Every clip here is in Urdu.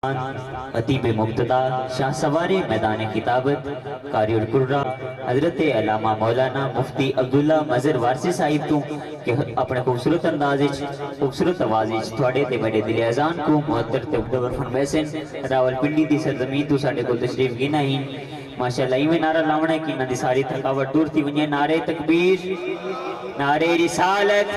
ادیب مبتدا شاہ سوار میدان کتابت قاری القرآن حضرت علامہ مولانا مفتی عبداللہ مظہر وارسی صاحب تو کہ اپنے خوبصورت انداز خوبصورت آواز تھوڑے تے بڑے دل اذان کو محتر تے مدور فرمیسن راول پنڈی دی سرزمین تو ساڑھے کو تشریف گینا ہی ماشاءاللہ ایویں نعرہ لاؤنا ہے کہ نہ دی ساری تھکاوٹ دور تھی ونجے نعرہ تکبیر، نعرہ رسالت،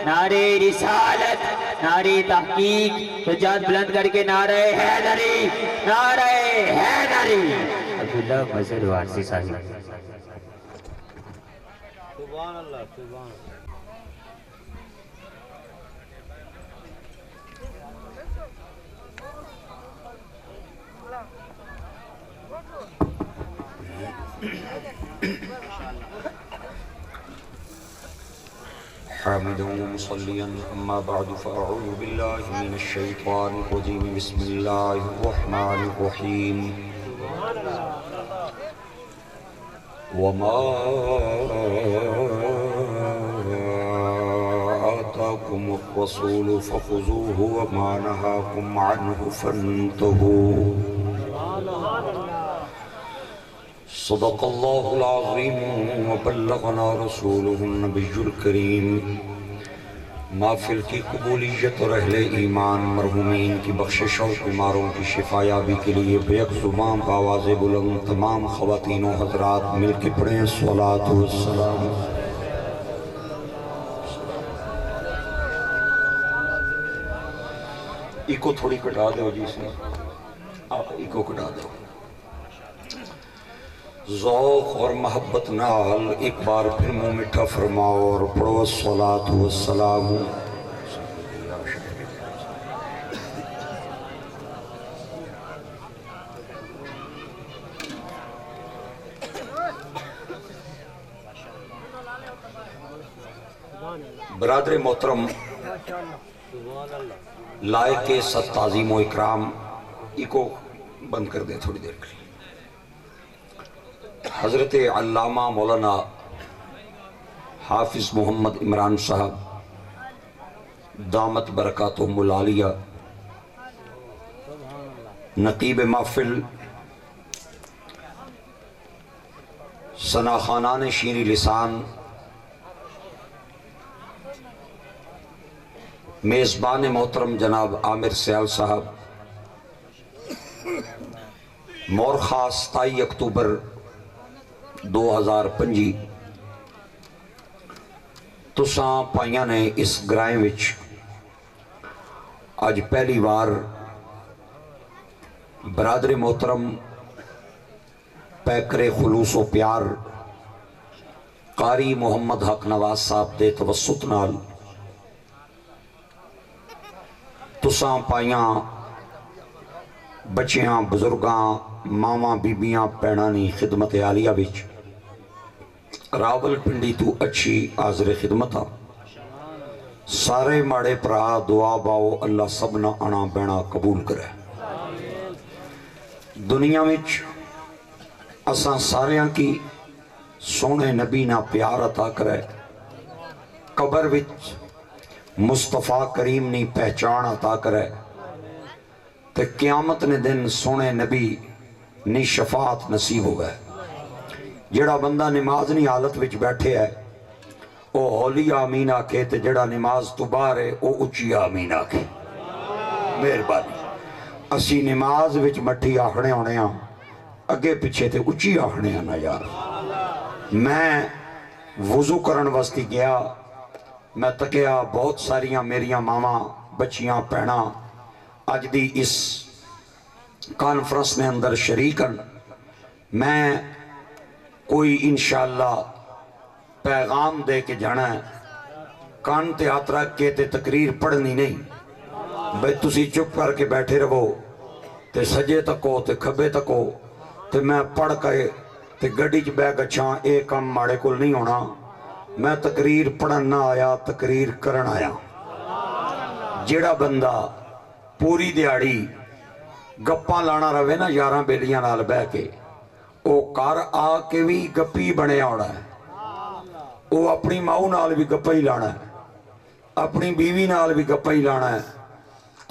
نعرہ رسالت، نعرہ تحقیق، سجاد بلند کر کے نعرہ حیدری، نعرہ حیدری عبداللہ مظہر وارسی صاحب. سبحان اللہ سبحان اللہ. حامدا ومصليا اما بعد فاعوذ بالله من الشيطان الرجيم بسم الله الرحمن الرحيم وما آتاكم الرسول فخذوه وما نهاكم عنه فانتهوا صدق اللہ العظیم وبلغنا رسوله النبی الکریم. محفل کی قبولیت اور اہل ایمان مرحومین کی بخشش اور بیماروں کی شفا یابی کے لیے بے زبان آواز بلند تمام خواتین و حضرات مل کے پڑھیں صلاۃ والسلام. ایکو تھوڑی کٹا دو جی سے آپ ایکو کٹا دو. ذوق اور محبت نال ایک بار پھر منہ میٹھا فرماؤ اور پڑھو الصلاۃ والسلام. برادر محترم لائق ست تعظیم و اکرام ایکو بند کر دیں تھوڑی دیر کے لیے. حضرت علامہ مولانا حافظ محمد عمران صاحب دامت برکاتہم العالیہ نقیب محفل ثنا خانان شیریں لسان میزبان محترم جناب عامر سیال صاحب مورخہ 27 اکتوبر 2025 تساں پائیاں نے اس گرائیں وچ آج پہلی بار برادر محترم پیکر خلوص و پیار قاری محمد حق نواز صاحب دے توسط نال تساں پائیاں بچیاں بزرگاں ماما بیبیاں پینانی خدمت عالیہ وچ راول پنڈی تو اچھی حاضر خدمت آ. سارے ماڑے پرا دعا باؤ اللہ سبنا آنا بینا قبول کرے. دنیا وچ اساں ساریاں کی سونے نبی نا پیار عطا کرے. قبر وچ مصطفیٰ کریم نی پہچان عطا کرے تے قیامت نے دن سونے نبی نی شفاعت نصیب ہو گئے. جڑا بندہ نماز نی حالت وچ بیٹھے ہے او ہولی آمین آکھے تے جڑا نماز تو باہر ہے او اچھی آمین آکھے. مہربانی اسی نماز وچ مٹھی آخنے ہونے ہاں اگے پیچھے تے اچھی آخنے ہاں نا یار. میں وضو کرن واسطے گیا میں تکیا بہت ساریاں میریاں ماما بچیاں پہنا اج دی اس کانفرنس میں اندر شریکن. میں کوئی انشاءاللہ پیغام دے کے جانا ہے کان تے ہاتھ رکھ کے تے تقریر پڑھنی نہیں بھئی تسی چپ کر کے بیٹھے رہو تے سجے تکو تے کھبے تکو تے میں پڑھ کے تے گڑی چ بے گچھاں اے کام ماڑے کول نہیں ہونا. میں تقریر پڑھن نہ آیا تقریر کرن آیا. جیڑا بندہ پوری دیاڑی گپاں لانا روے نا یاراں بیلیاں نال بہ کے او کار آ کے بھی گپی بنے آنا ہے. او اپنی ماؤں نال بھی گپا ہی لانا ہے اپنی بیوی نال بھی گپا ہی لانا ہے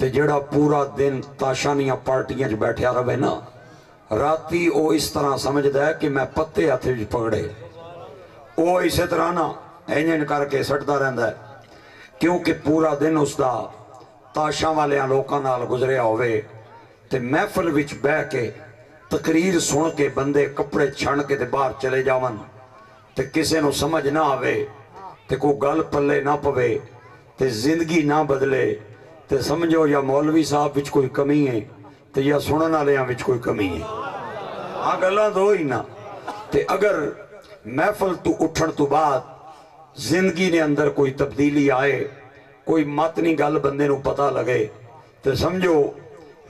ਤੇ ਜਿਹੜਾ ਪੂਰਾ ਦਿਨ ਤਾਸ਼ਾਂ ਦੀਆਂ ਪਾਰਟੀਆਂ 'ਚ ਬੈਠਿਆ ਰਵੇ ਨਾ, ਰਾਤੀ ਉਹ ਇਸ ਤਰ੍ਹਾਂ ਸਮਝਦਾ ਹੈ ਕਿ ਮੈਂ ਪੱਤੇ ਹੱਥ ਵਿੱਚ ਪਕੜੇ। ਉਹ ਇਸੇ ਤਰ੍ਹਾਂ ਨਾ ਇੰਜ ਕਰਕੇ ਸੱਟਦਾ ਰਹਿੰਦਾ ਹੈ, ਕਿਉਂਕਿ ਪੂਰਾ ਦਿਨ ਉਸਦਾ ਤਾਸ਼ਾਂ ਵਾਲਿਆਂ ਲੋਕਾਂ ਨਾਲ ਗੁਜ਼ਰਿਆ ਹੋਵੇ। ਤੇ ਮਹਿਫਲ ਵਿੱਚ ਬਹਿ ਕੇ ਤਕਰੀਰ ਸੁਣ ਕੇ ਬੰਦੇ ਕੱਪੜੇ ਛਣ ਕੇ ਤੇ ਬਾਹਰ ਚਲੇ ਜਾਵਨ ਤੇ ਕਿਸੇ ਨੂੰ ਸਮਝ ਨਾ ਆਵੇ ਤੇ ਕੋਈ ਗੱਲ ਪੱਲੇ ਨਾ ਪਵੇ ਤੇ ਜ਼ਿੰਦਗੀ ਨਾ ਬਦਲੇ, ਤੇ ਸਮਝੋ ਜਾਂ ਮੌਲਵੀ ਸਾਹਿਬ ਵਿੱਚ ਕੋਈ ਕਮੀ ਹੈ ਤੇ ਜਾਂ ਸੁਣਨ ਵਾਲਿਆਂ ਵਿੱਚ ਕੋਈ ਕਮੀ ਹੈ। ਆ ਗੱਲਾਂ ਦੋ ਹੀ ਨਾ। ਤੇ ਅਗਰ ਮਹਿਫਲ ਤੋਂ ਉੱਠਣ ਤੋਂ ਬਾਅਦ ਜ਼ਿੰਦਗੀ ਦੇ ਅੰਦਰ ਕੋਈ ਤਬਦੀਲੀ ਆਏ, ਕੋਈ ਮਾਤਨੀ ਗੱਲ ਬੰਦੇ ਨੂੰ ਪਤਾ ਲਗੇ, ਤੇ ਸਮਝੋ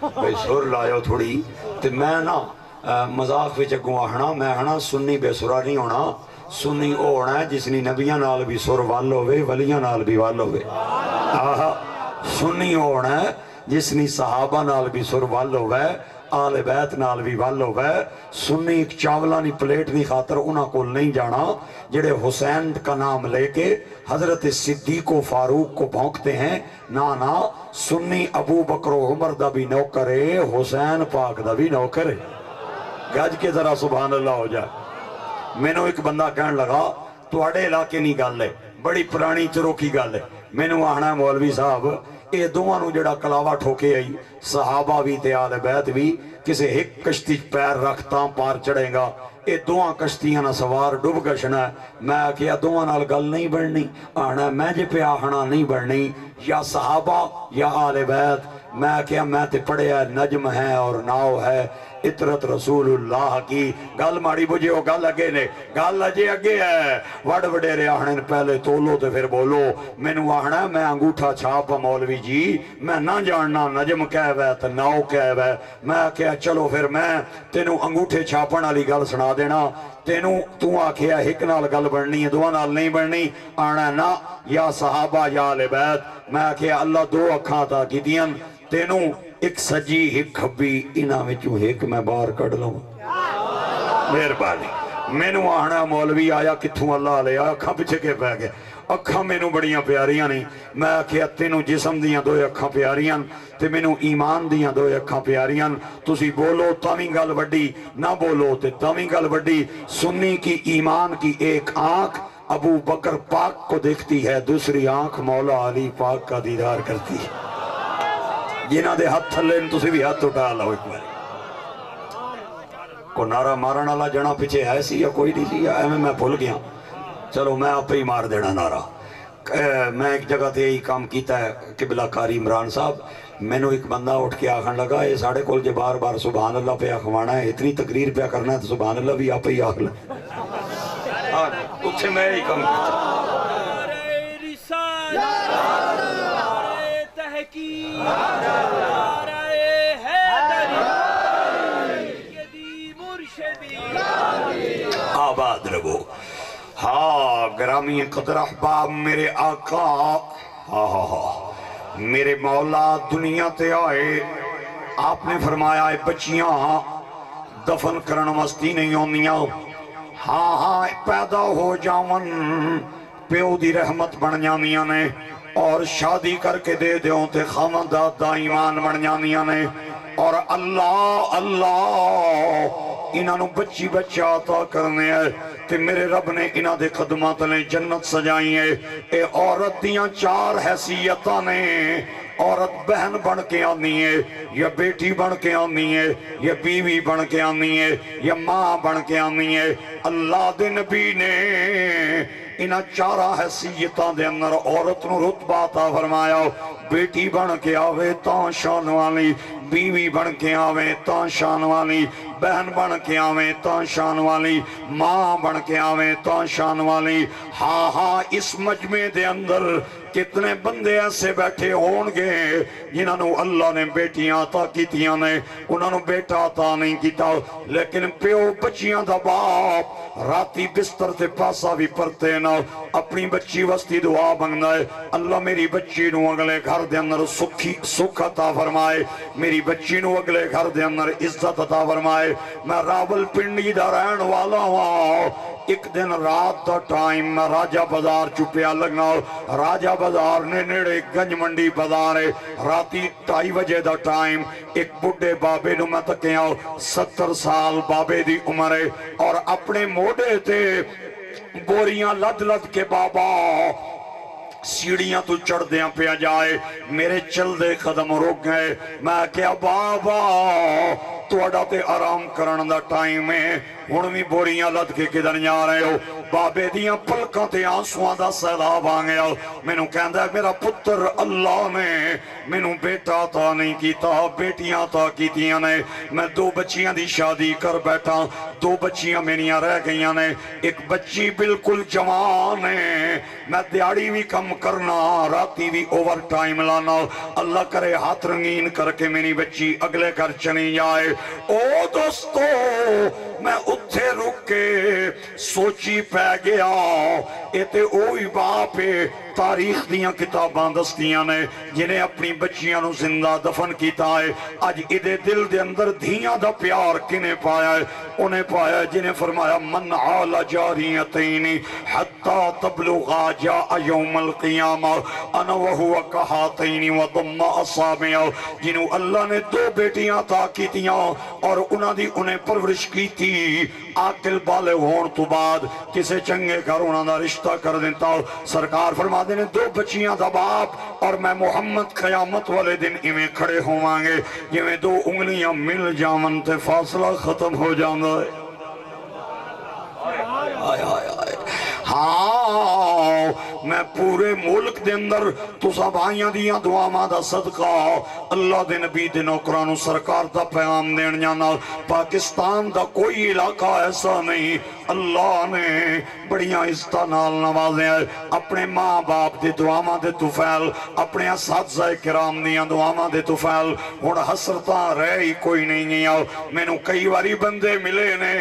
بھئی سر لائیو تھوڑی تے میں نا مذاق وچ اگوں آہنا میں آہنا سنی بے سرا نہیں ہونا سنی او ہونا ہے جس نے نبیاں نال بھی سر وال ہوئے ولیاں نال بھی وال ہوئے آہا سنی او ہونا ہے جس نے صحابہ نال بھی سر وال ہوئے آل بیت نال بھی وال ہوئے سنی ایک چاولانی پلیٹ نہیں خاطر انہاں کو نہیں جانا جڑے حسین کا نام لے کے حضرت صدیق و فاروق کو بھونکتے ہیں نا سنی ابو بکر و عمر دا بھی نوکر ہے حسین پاک دا بھی نوکر ہے گج کے ذرا سبحان اللہ ہو جائے میں نے ایک بندہ کہنے لگا توڑے علاقے نہیں گل ہے بڑی پرانی چرو کی گل ہے میں نے آنا ہے مولوی صاحب اے دوہاں نو جڑا کلاوہ ٹھوکے آئی صحابہ بھی تے آل بیت بھی کسے ایک کشتی پیر رکھتا پار چڑھیں گا اے دوہاں کشتیاں نہ سوار ڈوب گشنا ہے میں کیا دوہاں نال گل نہیں بڑھنی آنا میں جے پہ آہنا نہیں بڑھنی یا صحابہ یا آل بیت میں کیا میں تے پڑھے ہے نجم ہے اور ناؤ ہے اطرت رسول اللہ کی گل ماڑی بجھے ہو گل اگے نے گل اجے اگے ہے وڈ وڈیرے آہنے پہلے تولو تے پھر بولو میں نو آہنا میں انگوٹھا چھاپا مولوی جی میں نہ جاننا نجم کہہ وے تے ناؤ کہہ وے میں کہا چلو پھر میں تینو انگوٹھے چھاپن والی گل سنا دینا تینو تو آکھیا ایک نال گل بننی ہے دو نال نہیں بننی آنا نا یا صحابہ یا اہل بیت میں کہا اللہ دو اکھاں تا کیتیاں تینو ایک سجی ایک کھبی انہاں وچوں ایک میں باہر کڑ لوں مہربانی میں نو آہنا مولوی آیا کتھوں اللہ علیہ اکھاں پیچھے کے پہ گئے اکھاں میں نو بڑیاں پیاریاں نہیں میں کہا تینو جسم دیاں دو اکھاں پیاریاں تے میں نو ایمان دیاں دو اکھاں پیاریاں تسی بولو تاویں گل وڈی نہ بولو تے تاویں گل وڈی سنی کی ایمان کی ایک آنکھ ابو بکر پاک کو دیکھتی ہے دوسری آنکھ مولا علی پاک کا دیدار کرتی ہے جنہ دے ہاتھ تھلے تسی بھی ہاتھ اٹھا لو ایک بار کو نعرہ مارن والا جنا پیچھے ہے سی یا کوئی نہیں سی یا میں بھول گیا چلو میں آپ ہی مار دینا نعرہ میں ایک جگہ تے یہی کام کیتا ہے قبلہ کاری عمران صاحب میں نے ایک بندہ اٹھ کے آخر لگا یہ ساڑھے کول جے بار بار سبحان اللہ پہ آخوانا ہے اتنی تقریر پہ کرنا ہے تو سبحان اللہ بھی آپ ہی آخ لیں اتھے میں یہی کام کیتا آباد رہو ہاں گرامی قدر احباب میرے آقا میرے مولا دنیا تے آئے آپ نے فرمایا اے بچیاں دفن کرن وستی نہیں ہوندیاں ہاں پیدا ہو جاون پیو دی رحمت بن جاندیاں نے اور شادی کر کے دے دیوں تے خامداد دا ایمان بن جاندیاں نے اور اللہ انہاں نو بچی بچہ عطا کرنے ہیں تے میرے رب نے انہاں دے قدمات نے جنت سجائی ہے اے عورت دیاں چار حیثیتاں نے عورت بہن بن کے آنی ہے یا بیٹی بن کے آنی ہے یا بیوی بن کے آنی ہے یا ماں بن کے آنی ہے اللہ دے نبی نے انہاں چارہ حیثیتاں دے اندر عورت نو رتبہ عطا فرمایا بیٹی بن کے آوے تاں شان والی بیوی بن کے آوے تاں شان والی بہن بن کے آویں تاں شان والی ماں بن کے آویں تاں شان والی ہاں اس مجمع دے اندر کتنے بندے ایسے بیٹھے ہونگے جنہاں نو اللہ نے بیٹیاں عطا کیتیاں نے انہاں نو بیٹا عطا نہیں کیتا لیکن پیو بچیاں دا باپ راتی بستر تے پاسا بھی پرتے نا اپنی بچی وستی دعا منگنا ہے اللہ میری بچی نو اگلے گھر دے اندر سکھ عطا فرمائے میری بچی نو اگلے گھر دے اندر عزت عطا فرمائے میں راول پنڈی دا رہن والا ہوں ایک دن رات دا ٹائم میں راجہ بازار چپیا لگنا راجہ بازار نے نیڑے گنج منڈی بازار ہے راتی 2:30 بجے دا ٹائم ایک بڑھے بابے نو میں تکیا 70 سال بابے دی عمر ہے اور اپنے موڑے تے بوریاں لد لد کے بابا سیڑیاں تو چڑھ دیاں پہ جائے میرے چل دے قدم رک گئے میں کیا بابا توڑا تے آرام کرن دا ٹائم ہے ہنوی بوریاں لد کے کدھر جا رہے ہو بابے دیاں پلکاں تے آنسوان دا سیلاب آنگیا میں نو کہندہ ہے میرا پتر اللہ نے میں نو بیٹا تا نہیں کیتا بیٹیاں تا کیتیاں نے میں 2 بچیاں دی شادی کر بیٹھا 2 بچیاں میریاں رہ گئیاں نے ایک بچی بالکل جوان ہے میں دیاڑی بھی کم کم کرنا راتی بھی اوور ٹائم لانا اللہ کرے ہاتھ رنگین کر کے میری بچی اگلے گھر چلی جائے او دوستو میں اتھے رک کے سوچی پہ گیا ایتے اوہی باپ تاریخ دیاں کتاباں دستیاں نے جنہیں اپنی بچیاں نو زندہ دفن کیتا ہے آج ادھے دل دے اندر دھیاں دا پیار کنے پایا ہے انہیں پایا ہے جنہیں فرمایا من عال جاریتین حتی تبلغا جاء یوم القیامہ انا وہو کہاتین و ضم اصابع جنہوں اللہ نے 2 بیٹیاں تا کی تیاں اور انہیں پرورش کی تھی آقل بالغ ہون تو بعد کسے چنگے گھر انہاں دا رشتہ کر دیتا سرکار فرما دینے 2 بچیاں دا باپ اور میں محمد قیامت والے دن ایمیں کھڑے ہوانگے جویں 2 انگلیاں مل جامن تے فاصلہ ختم ہو جاندہ ہے آئے آئے آئے ہاں میں پورے ملک دے اندر تو سب آئیاں دیاں دعا دا صدقہ اللہ دے نبی دے نوکرانو سرکار دا پیغام دین جانا پاکستان دا کوئی علاقہ ایسا نہیں اللہ نے بڑیاں عزتہ نال نوازے ہیں اپنے ماں باپ دے دعا دے توفیل اپنے اساتذہ کرام دیاں دعا دے توفیل ہون حسرتاں رہ ہی کوئی نہیں آؤ میں نو کئی واری بندے ملے نے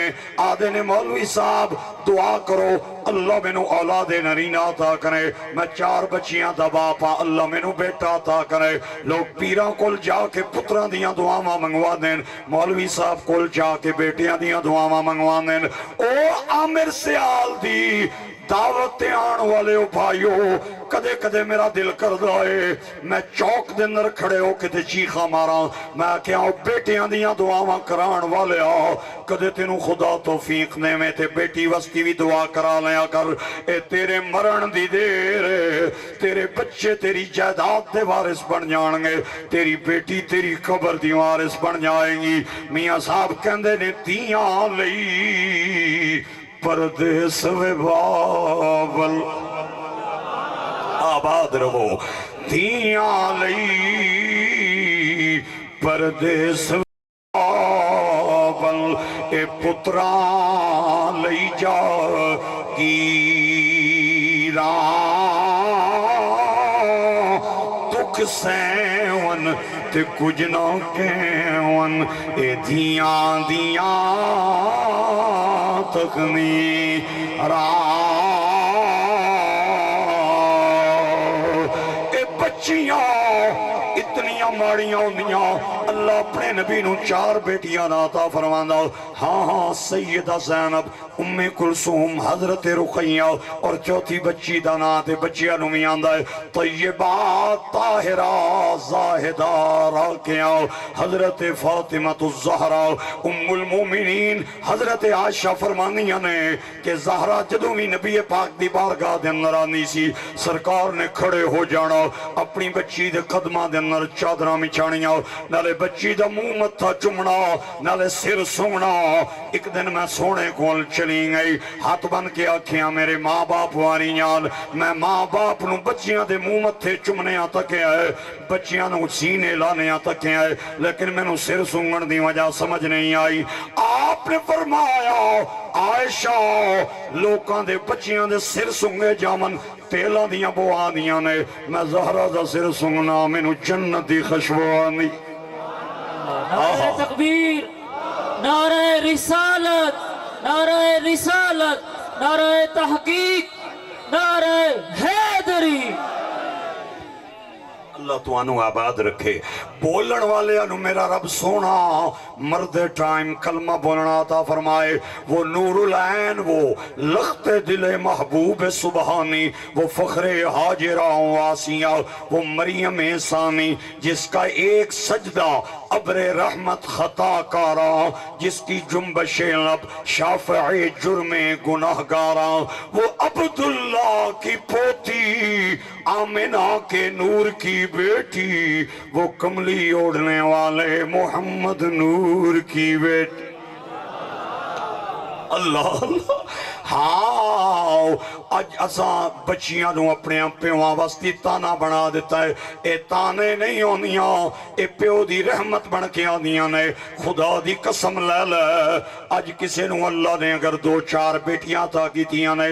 آدھے نے مولوی صاحب دعا کرو اللہ میں نو اولاد نرینہ عطا کرے میں 4 بچیاں دا باپا اللہ میں نو بیٹا عطا کرے لوگ پیران کول جا کے پتران دیاں دعاواں منگوا دیں مولوی صاحب کول جا کے بیٹیاں دیاں دعاواں منگوا دیں او عامر سیال دی دعوت آن والے ہو بھائیو کدے کدے میرا دل کر دائے میں چوک دے اندر کھڑے ہو کے تے چیخا مارا میں کیا ہوں بیٹیاں دیاں دعاواں کران والے آ کدے تینوں خدا توفیق دے میں تے بیٹی وستی بھی دعا کرا لیا کر اے تیرے مرن دی دیر تیرے بچے تیری جائیداد دے وارث بن جان گے تیری بیٹی تیری قبر دی وارث بن جائیں گی میاں صاحب کہندے نے تیاں لئی پردیس و بابل آباد رہو تیاں لئی پردیس و بابل اے پتران لئی جا گیران دکھ سیون تے کچھ نہ کیون اے دھیاں دیاں تکمی اے بچیاں اتنیاں ماڑیاں ہوندیاں اللہ اپنے نبی نو 4 بیٹیاں عطا فرماندا ہاں ہاں سیدہ زینب ام کلثوم حضرت رقیہ اور چوتھی بچی دا نام تے بچیاں نو میاں دا طیبہ طاہرہ زاہدہ راکیہ حضرت فاطمہ الزہرا ام المومنین حضرت عائشہ فرمانیاں نے کہ زہرا جدوں بھی نبی پاک دی بارگاہ دے اندر آنی سی سرکار نے کھڑے ہو جانا اپنی بچی دے قدمہ دے اندر چادراں مچھانیاں نالے بچی دا منہ متھا چمنا نالے سر سونگنا ایک دن میں سونے کول چلی گئی ہاتھ بن کے آکھیاں میرے ماں باپ واری جان میں ماں باپ نو بچیاں دے منہ متھے چمنے تکے آئے بچیاں نو سینے لانے تکے آئے لیکن میں نو سر سونگن دی وجہ سمجھ نہیں آئی آپ نے فرمایا عائشہ لوکاں دے بچیاں دے سر سونگے جامن تیلہ دیاں بوا دیاں نے میں زہرہ دا سر سونگنا میں نو جنت دی خشبوانی نعرہ تکبیر نعرہ رسالت نعرہ رسالت نعرہ تحقیق نعرہ حیدری اللہ تو انو آباد رکھے بولن والے انو میرا رب سونا مرد ٹائم کلمہ بولنا عطا فرمائے وہ نور العین وہ لخت دل محبوب سبحانی وہ فخر حاجرہ واسیہ وہ مریم ثانی جس کا ایک سجدہ ابر رحمت خطا کارا جس کی جنبش لب شافع جرم گناہگارا وہ عبداللہ کی پوتی آمنہ کے نور کی بیٹی وہ کملی اوڑھنے والے محمد نور کی بیٹی اللہ اللہ ہاں اج اساں بچیاں نو اپنے پیواں واسطے تانا بنا دیتا ہے اے تانے نہیں ہونیاں اے پیو دی رحمت بن کے آنیاں نے خدا دی قسم لے لے اج کسے نو اللہ نے اگر 2-4 بیٹیاں تا کیتیاں نے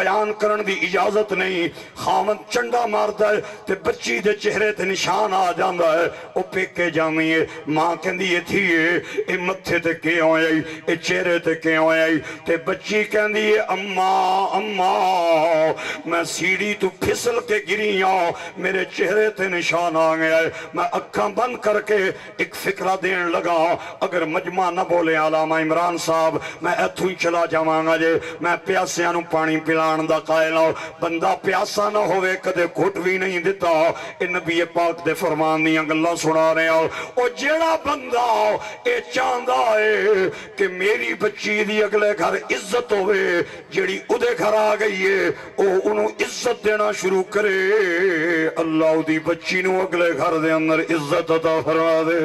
بیان کرن دی اجازت نہیں خاوند چنڈا ماردا ہے تے بچی دے چہرے تے نشان آ جاندا ہے او پیکے جاویں ماں کہندی اے تھی اے متھے تے کیوں آئی اے چہرے تے کیوں آئی تے بچی کہندی اے اماں میں سیڑھی تو پھسل کے گری ہوں میرے چہرے تے نشان آ گیا ہے میں اکھاں بند کر کے ایک فکرہ دین لگا اگر مجمع نہ بولے علامہ عمران صاحب میں ایتھوں ہی چلا جاواں گا جے میں پیاسیاں نو پانی پلان دا قائل ہوں بندہ پیاسا نہ ہوئے کدے گھٹ بھی نہیں دیتا اے نبی پاک دے فرمان دیاں گلاں سنا رہے ہو او جیڑا بندہ اے چاہندا ہے کہ میری بچی دی اگلے گھر عزت ہوئے جیڑی ادھے گھر آ گئی ہے او انہوں عزت دینا شروع کرے اللہ دی بچی نو اگلے گھر دے اندر عزت عطا فرما دے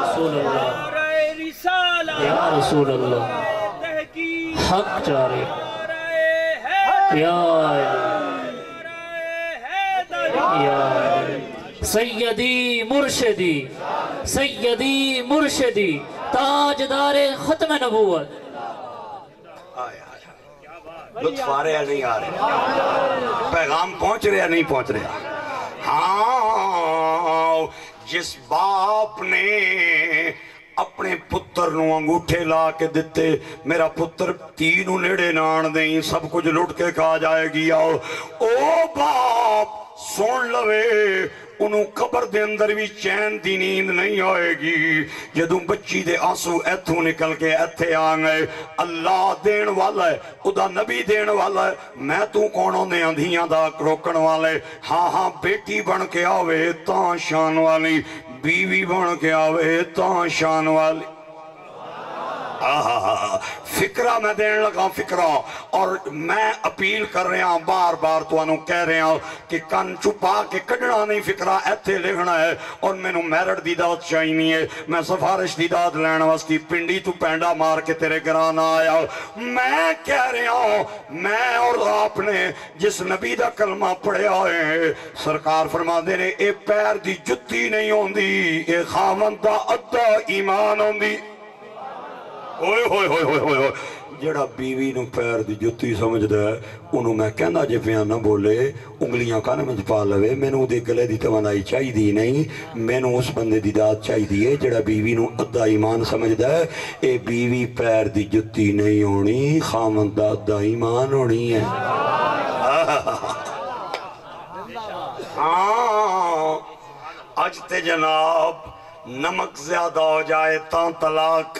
رسول اللہ یا رسول اللہ حق جاری یا سیدی مرشدی تاجدار ختم نبوت لطف آ رہے ہیں نہیں آ رہے پیغام پہنچ رہے ہیں نہیں پہنچ رہے ہاں جس باپ نے اپنے پتر نو انگوٹھے لا کے دیتے میرا پتر تینوں نیڑے نان دیں سب کچھ لٹ کے کہا جائے گی او باپ سن لوے انہوں قبر دے اندر بھی چین دی نیند نہیں آئے گی جدوں بچی دے آنسو ایتھوں نکل کے ایتھے آنگے اللہ دین والا ہے ادا نبی دین والا ہے میں تو کونوں نے اندھیاں دا روکن والے ہاں بیٹی بن کے آوے تاں شان والی بیوی بن کے آوے تاں شان والی فکرہ میں دین لگا فکرہ اور میں اپیل کر رہا ہوں بار بار تو انہوں کہہ رہا ہوں کہ کن چھپا کے کڑنا نہیں فکرہ ایتھے لکھنا ہے اور میں نو میرٹ دی داد چاہینی ہے میں سفارش دی داد لینا واسطی پنڈی تو پینڈا مار کے تیرے گرانا آیا میں کہہ رہا ہوں میں اور آپ نے جس نبی دا کلمہ پڑھے آئے سرکار فرما دے نے اے پیر دی جتی نہیں ہوندی اے خامن دا ادھا ایمان ہوندی ہوئے ہوئے ہوئے ہوئے ہوئے جڑا بیوی نو پیر دی جتی سمجھ دے انہوں میں کہنا جے پیان نہ بولے انگلیاں کانے میں پا لوے میں نو دے گلے دی توانائی چاہی دی نہیں میں نو اس بندے دی داد چاہی دیئے جڑا بیوی نو ادھا ایمان سمجھ دے اے بیوی پیر دی جتی نہیں ہونی خامن دا ادھا ایمان ہونی ہے ہاں اجتے جناب نمک زیادہ ہو جائے تاں طلاق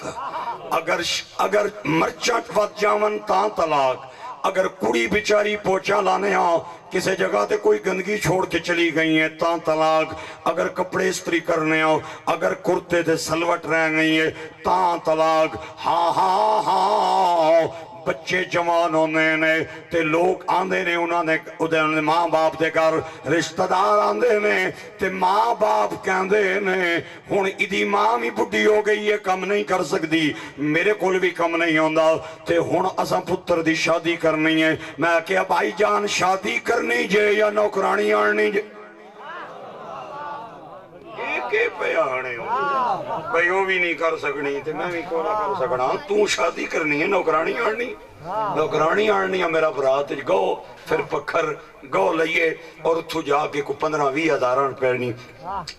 اگر مرچٹ ود جامن تاں طلاق اگر کڑی بیچاری پوچھا لانے ہاں کسے جگہ تے کوئی گندگی چھوڑ کے چلی گئی ہیں تاں طلاق اگر کپڑے استری کرنے ہو اگر کرتے تے سلوٹ رہ گئی ہیں تاں طلاق ہاں بچے جوان ہونے نے تے لوگ آندے نے انہوں نے ماں باپ دے کر رشتہ دار آندے نے تے ماں باپ کہندے نے ہون ادھی ماں بھی بڑھی ہو گئی ہے کم نہیں کر سکتی میرے کول بھی کم نہیں ہوندا تے ہون اساں پتر دی شادی کرنی ہے میں کہا بھائی جان شادی کرنی جے یا نوکرانی آنی جے کے پیانے ہو بیوں بھی نہیں کر سکنی تے میں بھی کونا کر سکنا تو شادی کرنی ہے نوکرانی آنی ہے میرا برات گو پھر پکھر گو لئیے اور اتھو جا کے کو 15-20 ہزاران پیرنی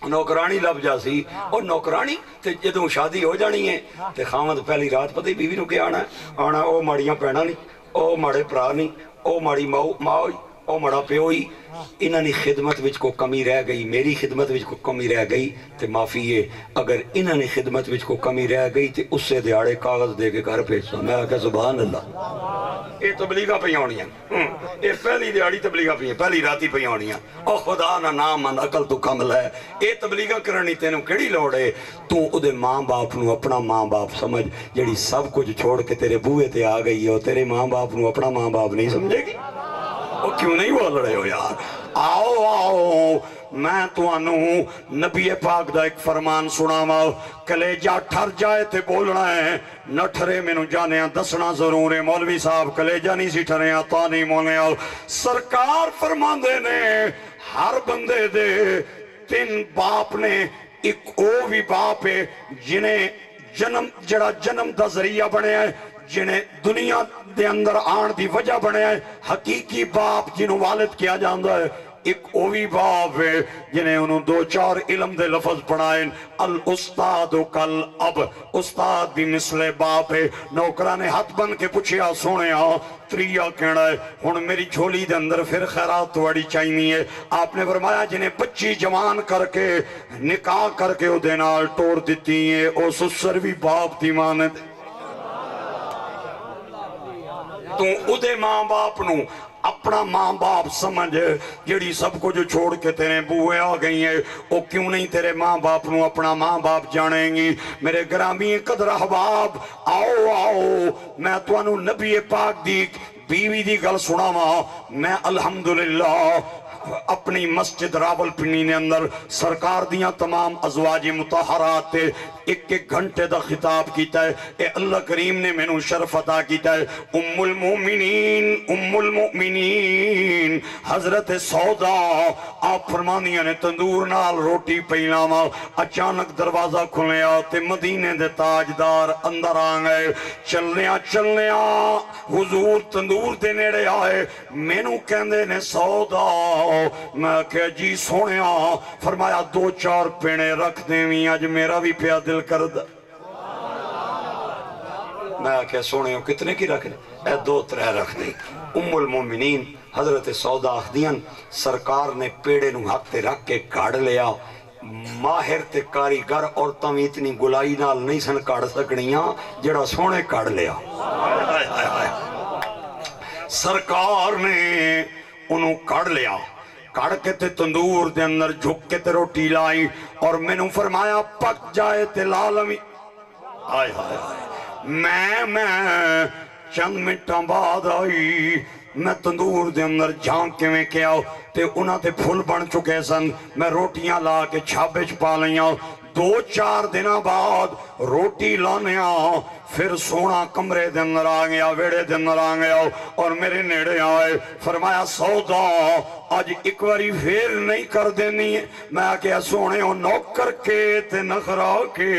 نوکرانی لب جا سی اور نوکرانی تے جدوں شادی ہو جانی ہے تے خامد پہلی رات پتہ ہی بیوی نو کے آنا او ماڑیاں پینا نہیں او ماڑے پرا نہیں او ماڑی ماؤ او مڑا پیوئی انہاں نے خدمت وچ کو کمی رہ گئی میری خدمت وچ کو کمی رہ گئی تے معافی ہے اگر انہاں نے خدمت وچ کو کمی رہ گئی تے اس سے دیاڑے کاغذ دے کے گھر بھیجتا میں کہا سبحان اللہ اے تبلیغاں پہ ہونی ہیں اے پہلی دیاڑی تبلیغاں پہ پہلی راتی پہ ہونی ہیں او خدا نہ نام من عقل تو کمل ہے اے تبلیغاں کرنی تینوں کیڑی لوڑ ہے تو ادھے ماں باپ نو اپنا ماں باپ سمجھ جڑی سب کچھ چھوڑ کے تیرے بوئے تے آ گئی ہے تیرے ماں باپ نو اپنا ماں باپ نہیں سمجھے گی وہ کیوں نہیں بول رہے ہو یار آؤ میں تو انہوں نبی پاک دا ایک فرمان سنا ماؤ کلیجہ ٹھر جائے تے بولنا ہے نہ ٹھرے میں نو جانے ہیں دسنا ضرور ہے مولوی صاحب کلیجہ نہیں سی ٹھرے ہیں تا نہیں مونے آؤ سرکار فرمان دے نے ہر بندے دے 3 باپ نے ایک او بھی باپ ہے جنہیں جڑا جنم دا ذریعہ بنے ہے، جنہیں دنیا دے اندر آن دی وجہ بنے ہے، حقیقی باپ جنہوں والد کیا جاندہ ہے۔ ایک اوی باپ ہے جنہیں انہوں دو چار علم دے لفظ پڑھائیں، الاستاد کل اب، استاد بھی مثل باپ ہے۔ نوکران نے ہاتھ بن کے پوچھیا سونے تریہ کہنا ہے ہن میری جھولی دے اندر پھر خیرات توڑی چاہیے ہے۔ آپ نے فرمایا جنہیں بچی جوان کر کے نکاح کر کے او دینال ٹور دیتی ہیں، او سسر بھی باپ دی مانے دے تو ادھے ماں باپ نو اپنا ماں باپ سمجھ، جڑی سب کو جو چھوڑ کے تیرے بوئے آ گئی ہیں وہ کیوں نہیں تیرے ماں باپ نو اپنا ماں باپ جانیں گی۔ میرے گرامی قدر احباب، آؤ آؤ میں توانو نبی پاک دی بیوی دی گل سناواں۔ میں الحمدللہ اپنی مسجد راول پنی نے اندر سرکار دیاں تمام ازواج مطہرات تے ایک ایک گھنٹے دا خطاب کیتا ہے۔ اے اللہ کریم نے میں نو شرف عطا کیتا ہے۔ ام المؤمنین حضرت سودا آپ فرمانیاں نے تندور نال روٹی پہلاواں، اچانک دروازہ کھلیا تے مدینے دے تاجدار اندر آنگئے۔ چلنیاں حضور تندور دے نیڑے آئے، میں نو کہندے نے سودا، میں کہ جی سونیا، فرمایا دو چار پینے رکھ دیویں آج میرا بھی پیا دل کرد۔ میں کہ سونیا کتنے کی رکھ دیں؟ اے دو ترے رکھ دیں۔ ام المومنین حضرت سودا اخدیاں سرکار نے پیڑے نو ہاتھ تے رکھ کے کاڑ لیا۔ ماہر تے کاریگر اور تم اتنی گلائی نال نہیں سن کاڑ سکنیاں جڑا سونے کاڑ لیا۔ سرکار نے انہوں کاڑ لیا، کاڑ کے تے تندور دے اندر جھک کے تے روٹی لائی اور میں نے فرمایا پک جائے تے لالمی۔ آئے آئے آئے میں چند منٹاں بعد آئی، میں تندور دے اندر جھانک کے میں کیا تے انہاں تے پھول بن چکے سن، میں روٹیاں لا کے چھاپے چھپا لیاں۔ دو چار دنہ بعد روٹی لانیاں پھر سونا کمرے دے اندر آ گیا، ویڑے دے اندر آ گیا اور میرے نیڑے آئے، فرمایا سودا آج ایک واری پھر نہیں کر دینی ہے۔ میں کیا سونے ہو نوکر کے تے نخرا کے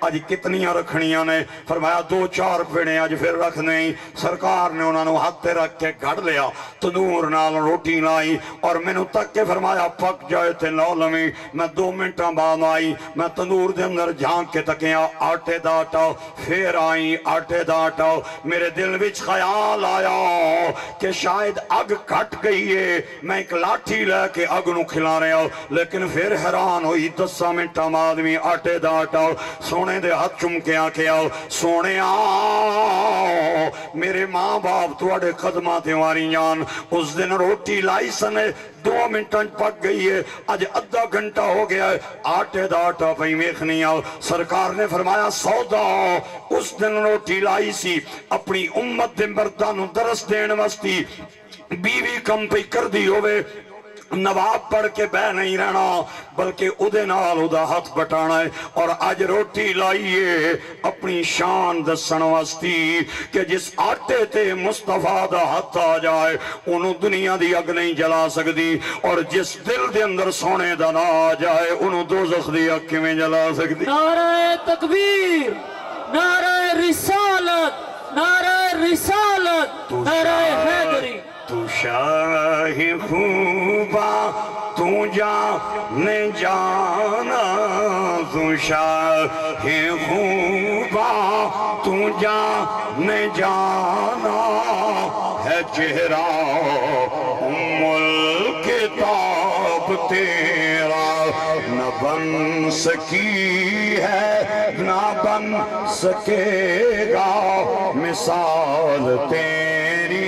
آج کتنیاں رکھنیاں نے؟ فرمایا دو چار پیڑے آج پھر رکھ نہیں۔ سرکار نے انہوں نے ہاتھ رکھ کے گھڑ لیا، تندور نال روٹی لائی اور میں نے تک کے فرمایا پک جائے تے لالمی۔ میں دو منٹاں بعد آئی، میں تندور دے اندر جھانک کے تکیا آٹے دا آٹا، پھر آئی آٹے دا آٹا۔ میرے دل وچ خیال آیا کہ شاید اگ کٹ گئی ہے، میں ایک لاٹھی لے کے اگ نو کھلا رہا ہوں، لیکن پھر حیران ہوئی 10 منٹاں بعد میں آٹے دا آٹا سونے دے ہاتھ چم کے آکھیا سونے میرے ماں باپ تواڈے قدماں تے واری جان اس دن روٹی لائی سنے 2 منٹاں پک گئی ہے، آج ادھا گھنٹہ ہو گیا ہے آٹے دا آٹا پہ میخنی آؤ۔ سرکار نے فرمایا سودا اس دن روٹی لائی سی اپنی امت دے مردانو درس دین واسطی، بیوی کم پہ کر دی ہوئے، نواب پڑھ کے بہ نہیں رہنا بلکہ ادھے نال ادھا ہاتھ بٹانا ہے۔ اور آج روٹی لائیے اپنی شان دسن واسطی کہ جس آٹے تے مصطفیٰ دا ہاتھ آ جائے انہوں دنیا دی اگ نہیں جلا سکتی، اور جس دل دے اندر سونے دا نہ آ جائے انہوں دوزخ دی اگ میں جلا سکتی۔ نعرہ تکبیر، نعرہ رسالت، نعرہ رسالت، نعرہ حیدری۔ تو شاہ خوبا تو جانے جانا، تو شاہ خوبا تو جانے جانا ہے چہرہ ام الکتاب تیرا، نہ بن سکی ہے نہ بن سکے گا مثال تیری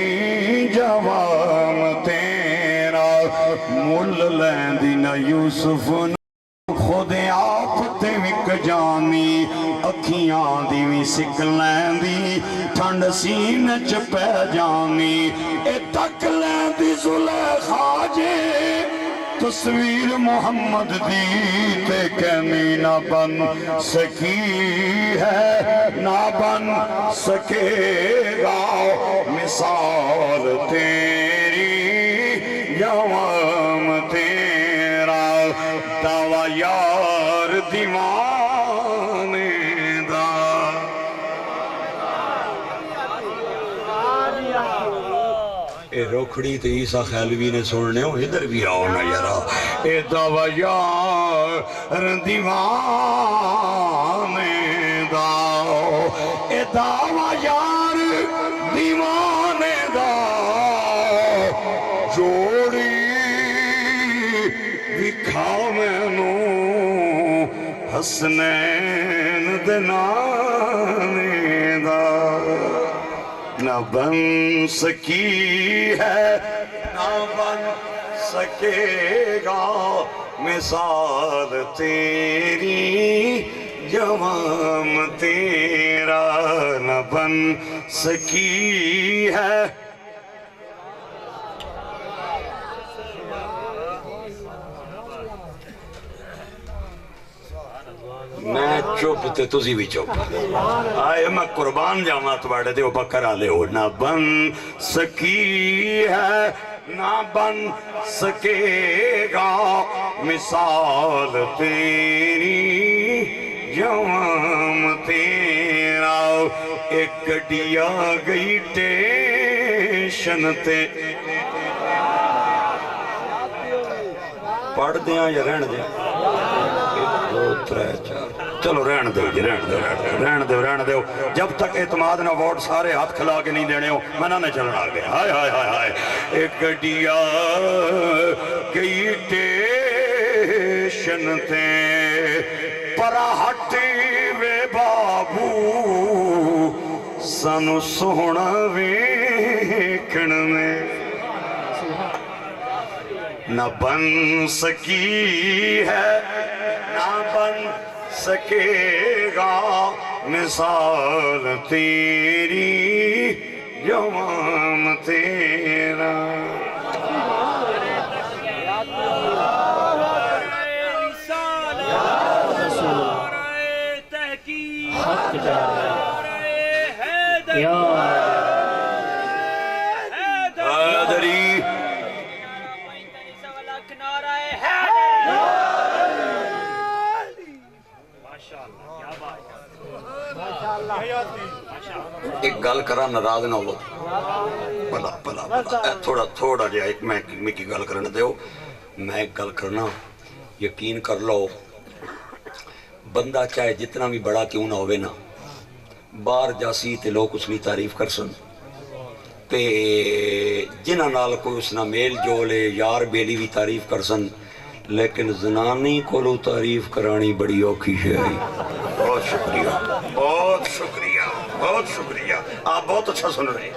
جوان تیرا، مل لیندی نہ یوسف خود آپ تے وک جانی، اکھیاں دی وی سک لیندی ٹھنڈ سین چ پہ جانی، اے تک لیندی زلیخا جے تصویر محمد دی تے کہنی نہ بن سکی ہے نہ بن سکے گا مثال تیری جوام تیرا، دعویٰ یار دیوانے دا اے روکھڑی تے عیسیٰ خیلوی نے سننے ہو ادھر بھی آؤ نا یارا اے دعوی یار دیوانے دا اے دعوی یار دیوانے دا جوڑی وکھا مینو حسنین دنانے دا نہ بن سکی ہے نہ بن سکے گا مثال تیری جوام تیرا نہ بن سکی ہے میں چپ تے تسی بھی چپ آئے میں قربان جاواں تواڑے تے وہ بکرا لے ہو نہ بن سکی ہے نہ بن سکے گا مثال تیری جوام تیرا ایک گڈیا گئی ٹیشن تے پڑھ دیاں یا رہن دیاں دو ترے چار چلو رہن دو جی رہن دو جب تک اعتماد نہ ووٹ سارے ہاتھ کھلا کے نہیں دینے ہو میں نہ چلنا گیا ہائے ہائے ہائے ہائے ایک گڈیا گئی ٹیشن تے پرا ہٹی وے بابو سانو سونا ویکھن میں نہ بن سکی ہے نہ بن سکے گا مثال تیری جوام تیرا ایک گل کرا ناراض نہ ہو بلا تھوڑا جہا ایک میں کی گل کرنے دیو میں ایک گل کرنا یقین کر لو بندہ چاہے جتنا بھی بڑا کیوں نہ ہوئے نا باہر جاسی تے لوگ اس کی تعریف کر سن تے جنہ نال کوئی اس نہ میل جولے یار بیلی بھی تعریف کر سن لیکن زنانی کو لو تعریف کرانی بڑی اوکھی ہے بہت شکریہ بہت شکریہ بہت شکریہ آپ بہت اچھا سن رہے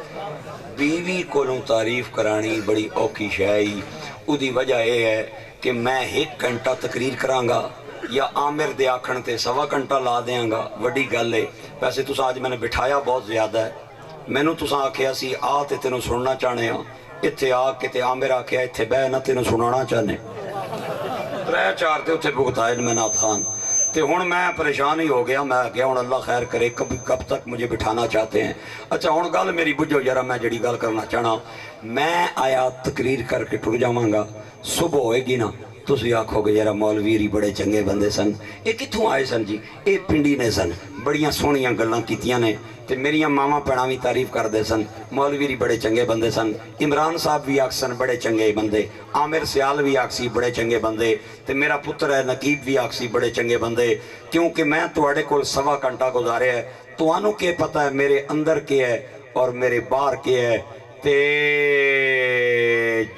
بیوی کو لو تعریف کرانی بڑی اوکھی شائی او دی وجہ یہ ہے کہ میں ایک گھنٹہ تقریر کرانگا یا عامر دے آکھن تے سوا گھنٹہ لا دیاں گا وڈی گل ہے ویسے تو آج میں نے بٹھایا بہت زیادہ ہے میں نے تو آکھیا سی آ تے تینوں سننا چاہنے ہاں اتھے آ کے تے عامر آکھیا اتھے بہ نہ تینوں سنانا چاہنے ترے چار تے اتھے بغتائن میں نات خان تے ہون میں پریشان ہی ہو گیا میں گیا ہون اللہ خیر کرے کب تک مجھے بٹھانا چاہتے ہیں اچھا ہون گل میری بجھو یارا میں جڑی گل کرنا چاہنا میں آیا تقریر کر کے ٹر جاواں گا صبح ہوئے گی نا تسی آکھو گے یارا مولوی بڑے چنگے بندے سن اے کتھوں آئے سن جی اے پنڈی نے سن بڑیاں سونیاں گلاں کیتیاں نے تے میریاں ماما پیڑاں بھی تعریف کر دے سن مولوی بڑے چنگے بندے سن عمران صاحب بھی آکسن بڑے چنگے بندے عامر سیال بھی آکسی بڑے چنگے بندے تے میرا پتر ہے نقیب بھی آکسی بڑے چنگے بندے کیونکہ میں تواڈے کول سوا گھنٹہ گزارے ہے توانوں کے پتہ ہے میرے اندر کے ہے اور میرے باہر کے ہے تے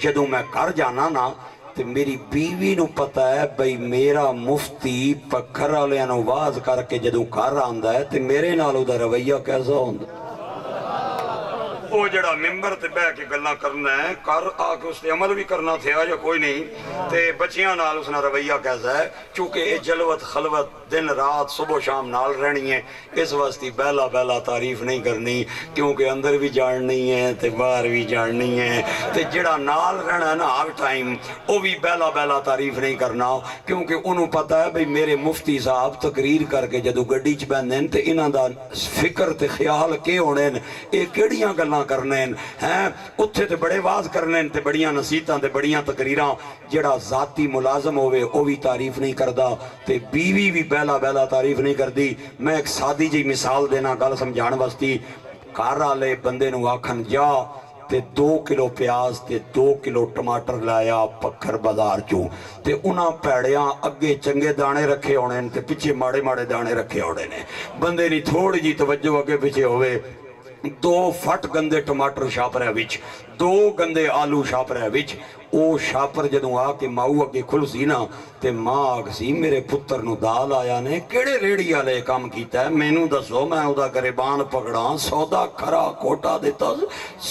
جدوں میں کر جانا نا تے میری بیوی نو پتہ ہے بھئی میرا مفتی پکھر والیاں نو واز کر کے جدوں کر آندا ہے تے میرے نال دا رویہ کیسا ہوندا وہ جڑا ممبر تے بہ کے گلاں کرنا ہے کر آ کے اس تے عمل بھی کرنا تھیا یا کوئی نہیں تے بچیاں نال اس نا رویہ کیسا ہے چونکہ یہ جلوت خلوت دن رات صبح شام نال رہنی ہے اس واسطے بیلا بیلا تعریف نہیں کرنی کیونکہ اندر بھی جاننی ہے تے باہر بھی جاننی ہے تے جڑا نال رہنا ہے نا ہر ٹائم وہ بھی بیلا بیلا تعریف نہیں کرنا کیونکہ انہوں پتہ ہے بھئی میرے مفتی صاحب تقریر کر کے جدو گڈی چ بہندے تے انہاں دا فکر تے خیال کے ہونے اے کیڑیاں گلاں کرنے ہیں اتھے تے بڑے واز کرنے تے بڑیاں نصیحتاں تے بڑیاں تقریراں جڑا ذاتی ملازم ہوئے وہ بھی تعریف نہیں کردا تے بیوی بھی بیلا بیلا تعریف نہیں کردی میں ایک سادی جی مثال دینا گل سمجھان واسطی گھر والے بندے نو آکھن جا تے 2 کلو پیاز تے 2 کلو ٹماٹر لایا پکھر بازار چوں تے انہاں پیڑیاں اگے چنگے دانے رکھے ہونے تے پیچھے ماڑے ماڑے دانے رکھے ہونے نے بندے نہیں تھوڑی جی توجہ اگے پیچھے ہوئے 2 فٹ گندے ٹماٹر شاپ رہے وچ 2 گندے آلو شاپ رہے وچ او شاپر جدوں آ کے ماؤ اگے کھل سی نا تے ماں آگ سی میرے پتر نو دال آیا نے کیڑے ریڑی والے کام کیتا ہے مینوں دسو میں او دا گریبان پکڑاں سودا کھرا کوٹا دیتا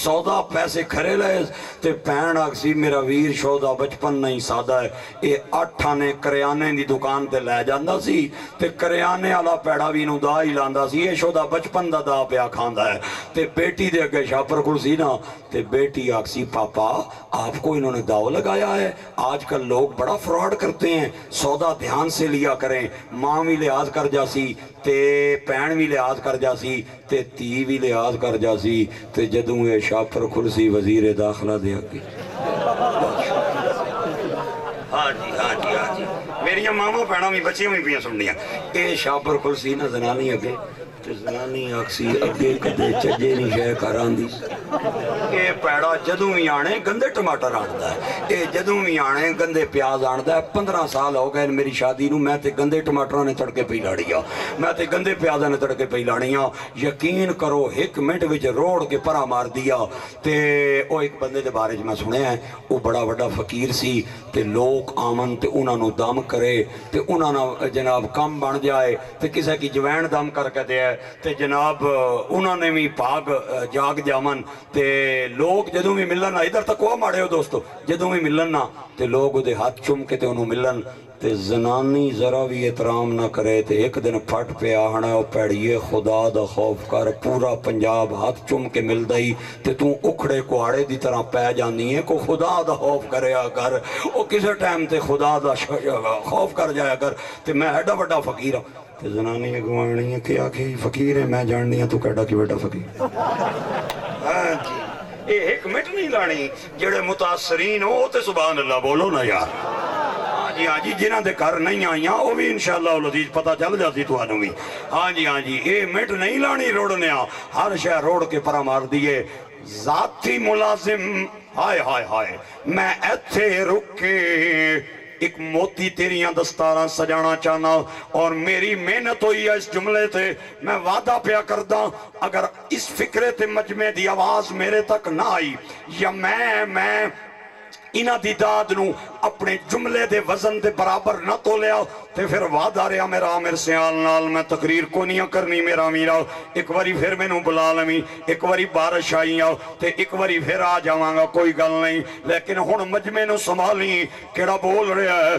سودا پیسے کھرے لے تے پین آگ سی میرا ویر شودا بچپن نہیں سادہ ہے اے 8 آنے کریانے دی دکان تے لے جاندا سی تے کریانے والا پیڑا وی نو دا ہی لاندا سی اے شودا بچپن دا دا پیا کھاندا ہے تے بیٹی دے اگے شاپر کھل سی نا تے بیٹی آگ سی پاپا آپ کو انہوں نے داؤ لگایا ہے آج کل لوگ بڑا فراڈ کرتے ہیں سودا دھیان سے لیا کریں ماں بھی لحاظ کر جاسی تے پین بھی لحاظ کر جاسی تے تی بھی لحاظ کر جاسی تے جدوں اے شاپر کھل سی وزیر داخلہ دے اگے ہاں جی میری ماما پینا بھی بچے بھی پیاں سننیاں اے شاپر کھل سی نا زنانی اگے تے زنانی آکسی اگے کدے چجے نہیں شے کران دی اے پیڑا جدوں بھی آنے گندے ٹماٹر آندا ہے اے جدوں بھی آنے گندے پیاز آندا ہے 15 سال ہو گئے میری شادی نو میں تے گندے ٹماٹراں نے تڑکے پئی لاڑیا میں تے گندے پیازاں نے تڑکے پئی لاڑیاں یقین کرو 1 منٹ وچ روڑ کے پرا مار دیا تے او ایک بندے دے بارے میں سنیا ہے او بڑا بڑا فقیر سی تے لوگ آمن تے انہاں نو دم کرے تے انہاں نا جناب کم بن جائے تے کسے کی جوین دم کر کے دے تے جناب انہوں نے بھی پاک جاگ جامن تے لوگ جدوں بھی ملن ادھر تک وہ ماڑے ہو دوستو جدوں بھی ملن نا تے لوگ دے ہاتھ چم کے تے انہوں ملن تے زنانی ذرا بھی احترام نہ کرے تے ایک دن پھٹ پہ آہنا او پیڑیے خدا دا خوف کر پورا پنجاب ہاتھ چم کے مل دائی تے تو اکھڑے کوڑے دی طرح پہ جانی ہے کو خدا دا خوف کرے کر او کسے ٹائم تے خدا دا خوف کر جایا کر تے میں ایڈا بڑا فقیر ہوں تے زنانی اگوانی ہے کہ آکھی فقیر ہے میں جاننی ہے تو کہڑا کی بیٹا فقیر ہاں جی اے 1 منٹ نہیں لانی جڑے متاثرین ہو تے سبحان اللہ بولو نا یار ہاں جی جنہاں دے کر نہیں آئیاں وہ بھی انشاءاللہ العزیز پتہ چل جاتی تو آنو بھی ہاں جی اے منٹ نہیں لانی روڑنے ہر شہر روڑ کے پرا مار دیئے ذاتی ملازم ہائے ہائے ہائے میں ایتھے رکے ایک موتی تیریاں دستاراں سجانا چاہنا اور میری محنت ہوئی ہے اس جملے تے میں وعدہ پیا کردہ اگر اس فکرے تے مجمع دی آواز میرے تک نہ آئی یا میں انہاں دی داد نو اپنے جملے دے وزن دے برابر نہ تو لیا تے پھر وعدہ رہا میرا عامر سیال نال میں تقریر کو نہیں کرنی میرا میرا ایک واری پھر میں نو بلا لمی ایک واری بارش آئی آؤ تے ایک واری پھر آ جاواں گا کوئی گل نہیں لیکن ہن مجمع نو سنبھالی کیڑا بول رہا ہے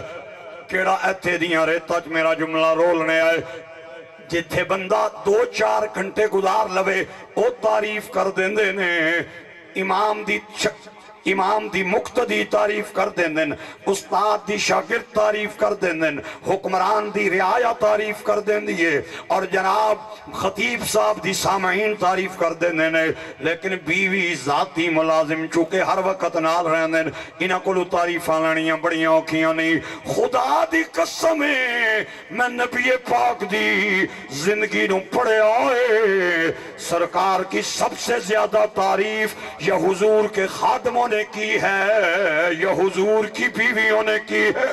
کیڑا ایتھے دیاں ریتاں چ میرا جملہ رولنے آئے جتھے بندہ 2-4 گھنٹے گزار لوے او تعریف کر دیندے نے امام دی مقتدی تعریف کر دیندن استاد دی شاگرد تعریف کر دیندن حکمران دی رعایا تعریف کر دیندیے اور جناب خطیب صاحب دی سامعین تعریف کر دیندن لیکن بیوی ذاتی ملازم چونکہ ہر وقت نال رہندن انہاں کولو تعریفاں لانیاں بڑیاں اوکھیاں نہیں خدا دی قسم ہے میں نبی پاک دی زندگی نو پڑھے آئے سرکار کی سب سے زیادہ تعریف یا حضور کے خادموں نے کی ہے یا حضور کی بیویوں نے کی ہے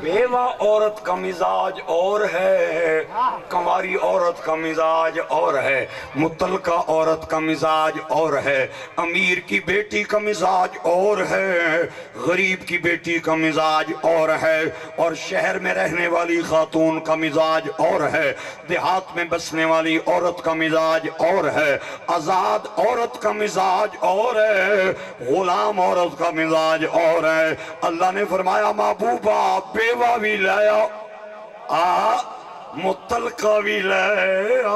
بیوہ عورت کا مزاج اور ہے کنواری عورت کا مزاج اور ہے متعلقہ عورت کا مزاج اور ہے امیر کی بیٹی کا مزاج اور ہے غریب کی بیٹی کا مزاج اور ہے اور شہر میں رہنے والی خاتون کا مزاج اور ہے دیہات میں بسنے والی عورت کا مزاج اور ہے آزاد عورت کا مزاج اور ہے غلام عورت کا مزاج اور ہے اللہ نے فرمایا محبوبہ بیوہ بھی لایا متعلقہ بھی لایا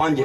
5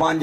5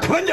58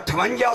58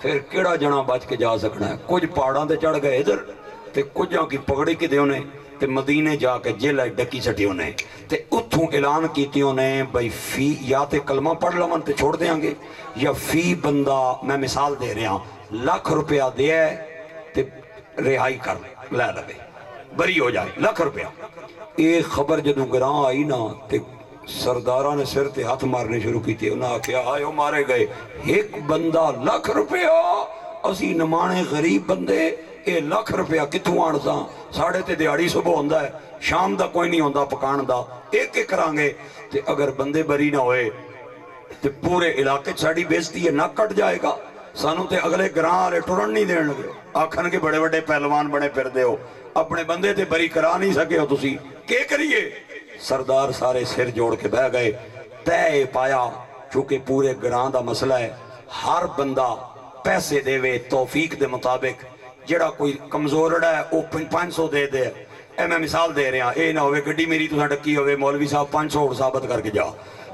پھر کیڑا جنا بچ کے جا سکنا ہے؟ کچھ پہاڑاں تے چڑھ گئے ادھر تے کچھاں کی پکڑی کتے انہیں تے مدینے جا کے جیل ڈکی چٹی انہیں تے اتھوں اعلان کیتی انہیں بھئی فی یا تے کلمہ پڑھ لمن تے چھوڑ دیاں گے یا فی بندہ میں مثال دے رہا ہوں ₹1,00,000 دے تے رہائی کر لے لگے بری ہو جائے ₹1,00,000 ایک خبر جدوں گراں آئی نا تے سردارہ نے سر تے ہاتھ مارنے شروع کی تھی انہاں کیا آئے ہو مارے گئے ایک بندہ ₹1,00,000 اسی نمانے غریب بندے اے ₹1,00,000 کتوں آنسا ساڑھے تے دیاڑی صبح ہوندہ ہے شام دا کوئی نہیں ہوندہ پکان دا ایک ایک کرانگے تے اگر بندے بری نہ ہوئے تے پورے علاقے ساڑی بیزتی ہے نہ کٹ جائے گا سانو تے اگلے گران آلے ٹرن نہیں دین لگے آکھن کے بڑے بڑے پہلوان بڑے پھر دے ہو اپنے بندے تے بری کرا نہیں سکے ہو تسی کیا کریے سردار سارے سر جوڑ کے بہ گئے تے پایا چونکہ پورے گران دا مسئلہ ہے ہر بندہ پیسے دے وے توفیق دے مطابق جڑا کوئی کمزور رڑا ہے وہ 500 دے دے اے میں مثال دے رہا اے نہ ہوئے گڈی میری تو ڈکی ہوئے مولوی صاحب 500 اور ثابت کر کے جا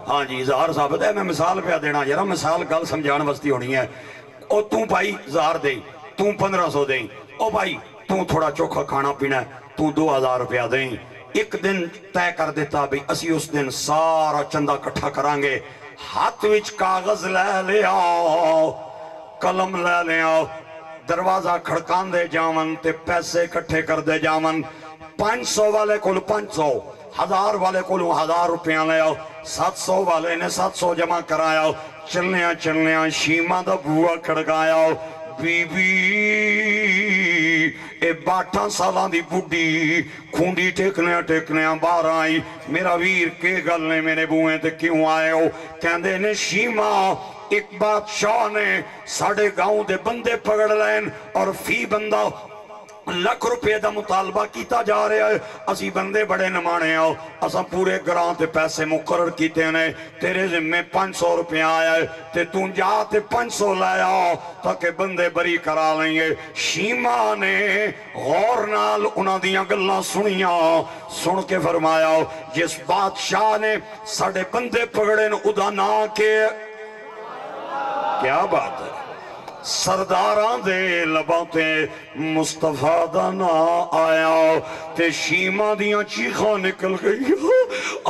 ہاں جی 1000 ثابت ہے میں مثال پہ دینا یارا مثال گل سمجھان وستی ہونی ہے او توں بھائی 1000 دیں توں 1500 دیں او بھائی توں تھوڑا چوکھا کھانا پینا ہے توں ₹2000 دیں ایک دن طے کر دیتا بھی اسی اس دن سارا چندہ کٹھا کرانگے ہاتھ وچ کاغذ لے لے آؤ قلم لے لے آؤ دروازہ کھڑکان دے جامن تے پیسے کٹھے کر دے جامن 500 والے کول 500 1000 والے کول ₹1000 لے آؤ 700 والے نے 700 جمع کرایا چلنیاں شیمہ دا بوا کھڑکایا بی بی اے 62 سالان دی بڑی کھونڈی ٹیکنیاں باہر آئی میرا ویر کے گل نے میرے بوئیں تے کیوں آئے ہو کہندے نے شیمہ ایک بادشاہ نے ساڑھے گاؤں دے بندے پکڑ لین اور فی بندہ ₹1,00,000 دا مطالبہ کیتا جا رہا ہے اسی بندے بڑے نمانے آؤ اساں پورے گران تے پیسے مقرر کیتے ہیں تیرے ذمہ ₹500 آیا ہے تے تُن جا تے 500 لائے آؤ تاکہ بندے بری کرا لیں گے شیمہ نے غور نال انہاں دیاں گلاں سنیاں سن کے فرمایا جس بادشاہ نے ساڑھے بندے پکڑے ادا نہ کے کیا بات ہے سرداراں دے لباں تے مصطفیٰ دا نا آیا تے شیمہ دیاں چیخاں نکل گئی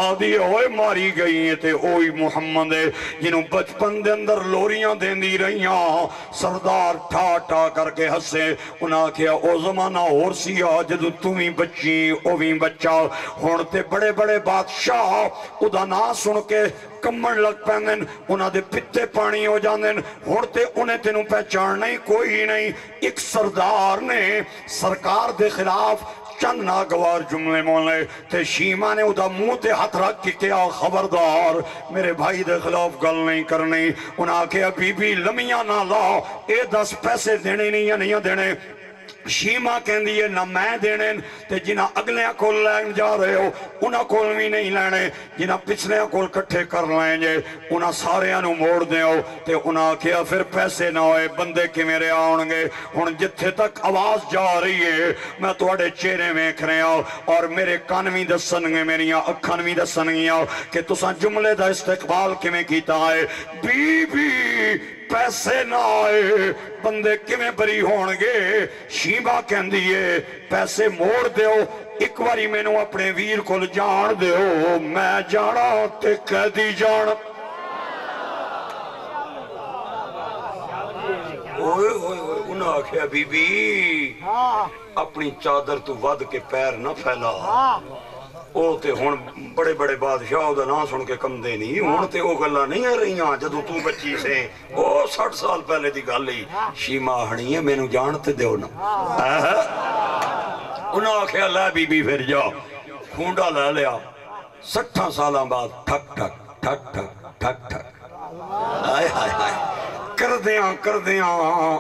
آدھی ہوئے ماری گئی ہیں تے اوئی محمد ہے جنہوں بچپن دے اندر لوریاں دیندی رہیاں سردار ٹھا کر کے ہسے انہاں کیا او زمانہ اور سیا جدو تمہیں بچی اویں بچہ ہونتے بڑے بڑے بادشاہ ادا نا سن کے کمن لگ پہنن انہاں دے پتے پانی ہو جاندن ہونتے انہیں تینوں پہچان نہیں کوئی نہیں ایک سردار نے سرکار دے خلاف چند ناگوار جملے مولے تے شیمہ نے ادا منہ تے ہاتھ رکھ کے کیا خبردار میرے بھائی دے خلاف گل نہیں کرنی انہاں کیا بی بی لمیاں نہ لاؤ اے 10 پیسے دینے نہیں یا نہیں دینے شیمہ کہن دیئے نہ میں دینے تے جنہاں اگلیاں کول لین جا رہے ہو انہاں کول بھی نہیں لینے جنہاں پچھلیاں کول کٹھے کر لیں جے انہاں سارے انہوں موڑ دیں ہو تے انہاں کیا پھر پیسے نہ ہوئے بندے کی میرے آنگے ان جتھے تک آواز جا رہی ہے میں توڑے چہرے میں کھرے ہوں اور میرے کانوی دسنگے میری اکھانوی دسنگی ہوں کہ تساں جملے دا استقبال کی میں کیتا ہے بی بی پیسے نہ آئے بندے کمیں بری ہونگے شیبہ کہن دیئے پیسے موڑ دیو ایک واری میں نو اپنے ویر کو جان دیو میں جانا تے قیدی جان اوئے انہاں آکھیا بی بی اپنی چادر تو ود کے پیر نہ پھیلا او تے ہون بڑے بڑے بادشاہ دا نام سن کے کم دے نہیں ہون تے او گلہ نہیں ہے رہیاں جدو تو بچی سے او 60 سال پہلے دی گل ہی شیمہ ہنی ہے میں نو جانتے دے ہونا انہاں آکھیا لے بی بی پھر جا کھونڈا لے لیا 60 سالہ بعد ٹھک ٹھک ٹھک ٹھک ٹھک ٹھک آئے آئے آئے کر دیاں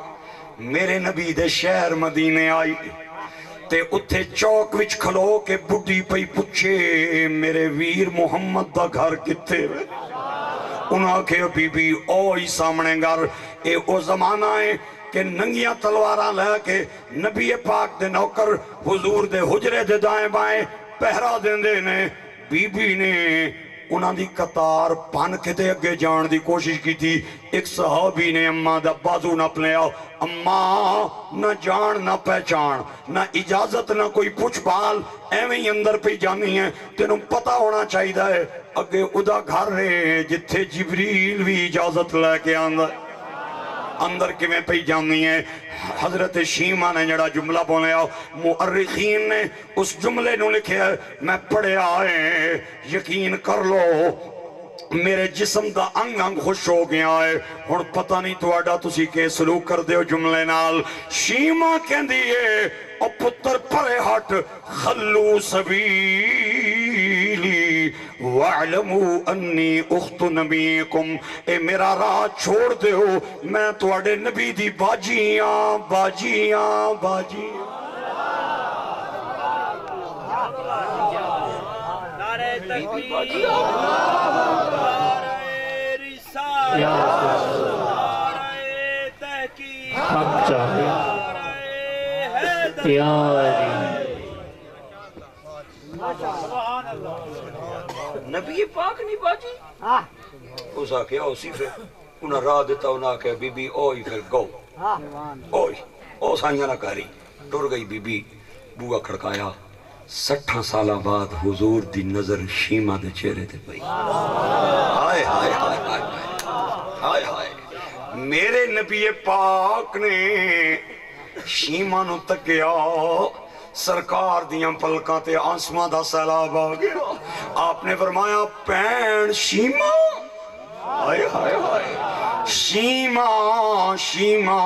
میرے نبی دے شہر مدینے آئی تے اتھے چوک وچ کھلو کے بڑی پئی پچھے میرے ویر محمد دا گھر کتے وے انہاں کے بی بی اوئی سامنے گھر اے او زمانہ ہے کہ ننگیاں تلواراں لے کے نبی پاک دے نوکر حضور دے حجرے دے دائیں بائیں پہرا دیں دے نے بی بی نے انہاں دی قطار پن کے تے اگے جان دی کوشش کی تھی. ایک صحابی نے اماں دا بازو نہ پلیا. اماں نہ جان نہ پہچان نہ اجازت نہ کوئی پوچھ بال ایویں ہی اندر پہ جانی ہے. تینوں پتہ ہونا چاہیے اگے ادا گھر ہے جتھے جبریل بھی اجازت لے کے اندر کیویں پہ جانی ہے. حضرت شیمہ نے جڑا جملہ بولیا مؤرخین نے اس جملے نو لکھیا ہے میں پڑھیا ہے یقین کر لو میرے جسم دا انگ انگ خوش ہو گیا ہے. ہن پتہ نہیں تواڈا تسی کے سلوک کر دیو جملے نال. شیمہ کہندی ہے او پتر پرے ہٹ خلو سبیلی وَاعْلَمُوا أَنِّي أُخْتُ نَبِيِّكُمْ اے میرا راہ چھوڑ دیو میں تواڈے نبی دی باجیاں باجیاں باجیاں. نعرہ تکبیر نعرہ رسالت نعرہ تحقیق حق چاہیے نعرہ حیدر. یا علی نبی پاک نہیں باجی اس آکے اسی پھر انہاں راہ دیتا انہاں آکے بی بی اوئی پھر گو اوئی او سائیاں نہ کاری ٹر گئی بی بی. بوہ کھڑکایا 60 سالہ بعد حضور دی نظر شیمہ دے چہرے تے پئی. ہائے ہائے ہائے ہائے ہائے ہائے میرے نبی پاک نے شیمہ نو تکیا سرکار دیاں پلکاں تے آنسواں دا سیلاب آ گیا. آپ نے فرمایا پین شیمہ ہائے ہائے ہائے شیمہ شیمہ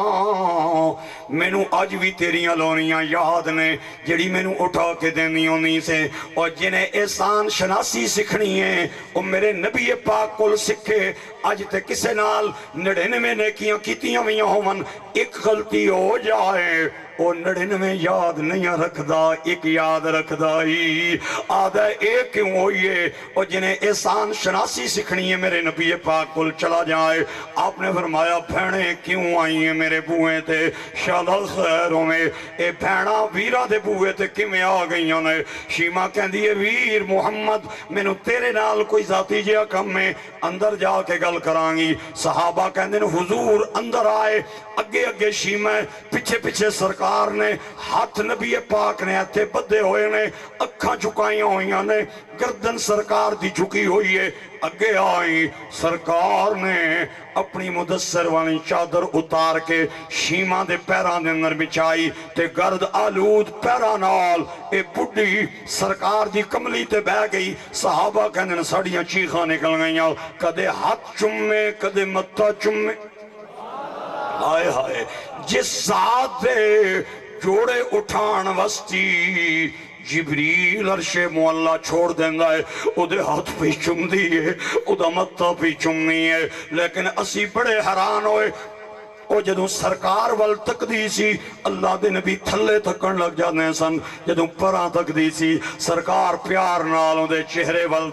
مینوں اج بھی تیریاں لونیاں یاد نے جڑی مینوں اٹھا کے دینی ہونی سے. اور جنہیں احسان شناسی سکھنی ہے وہ میرے نبی پاک کول سکھے. اج تے کسے نال 99 نیکیاں کیتیاں ویاں ہوون ایک غلطی ہو جائے وہ 99 یاد نہیں رکھدا ایک یاد رکھدا ہی. آدھا ایک کیوں ہوئیے اور جنہیں احسان شناسی سکھنی ہے میرے نبی پاک کل چلا جائے. آپ نے فرمایا بھیڑیں کیوں آئی ہیں میرے بوئے تے شادہ خیروں میں اے بھیڑا ویرہ دے بوئے تے کیویں آ گئیاں نے. شیمہ کہندی ہے ویر محمد مینوں تیرے نال کوئی ذاتی جہا کم میں اندر جا کے گل کرانگی. صحابہ کہندے نے حضور اندر آئے اگے اگے شیمہ پیچھے پیچھے سرکار نے ہاتھ نبی پاک نے ہتھے بدے ہوئے نے اکھاں جھکائیاں ہوئیاں نے گردن سرکار دی جھکی ہوئی ہے. اگے آئی سرکار نے اپنی مدثر والی چادر اتار کے شیمہ دے پیران دے اندر بچائی تے گرد آلود پیران نال اے بڑی سرکار دی کملی تے بہ گئی. صحابہ کہنے ساڑیاں چیخاں نکل گئیاں کدے ہاتھ چمے کدے متھا چمے. ہائے ہائے جس ذات دے جوڑے اٹھان وستی جبریل عرش معلہ چھوڑ دیندہ ہے او دے ہاتھ پہ چم دیئے او دا متھا پہ چمنی ہے. لیکن اسی بڑے حیران ہوئے او جدوں سرکار وال تک دی سی اللہ دے نبی تھلے تکن لگ جانے سن. جدوں پران تک دی سی سرکار پیار نالوں دے چہرے وال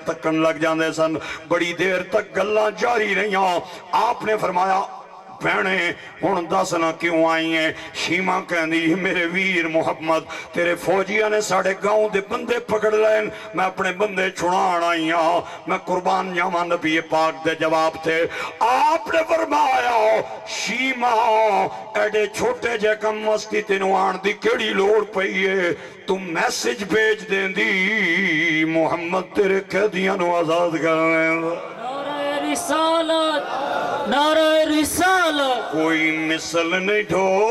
تکن لگ جانے سن. بڑی دیر تک گلاں جاری رہیاں. آپ نے فرمایا بہنیں ہن دسنا کیوں آئی ہیں. شیمہ کہندی میرے ویر محمد تیرے فوجیاں نے ساڑھے گاؤں دے بندے پکڑ لین میں اپنے بندے چھڑان آئی ہاں میں قربان جاواں. نبی پاک دے جواب تھے. آپ نے فرمایا شیمہ ایڈے چھوٹے جے کم وستی تینوں آن دی کیڑی لوڑ پئی ہے تم میسج بھیج دیں دی محمد تیرے قیدیاں نو آزاد کرنے. نعرہ رسالت نعرہ رسالت کوئی مثل نہیں ڈھولنی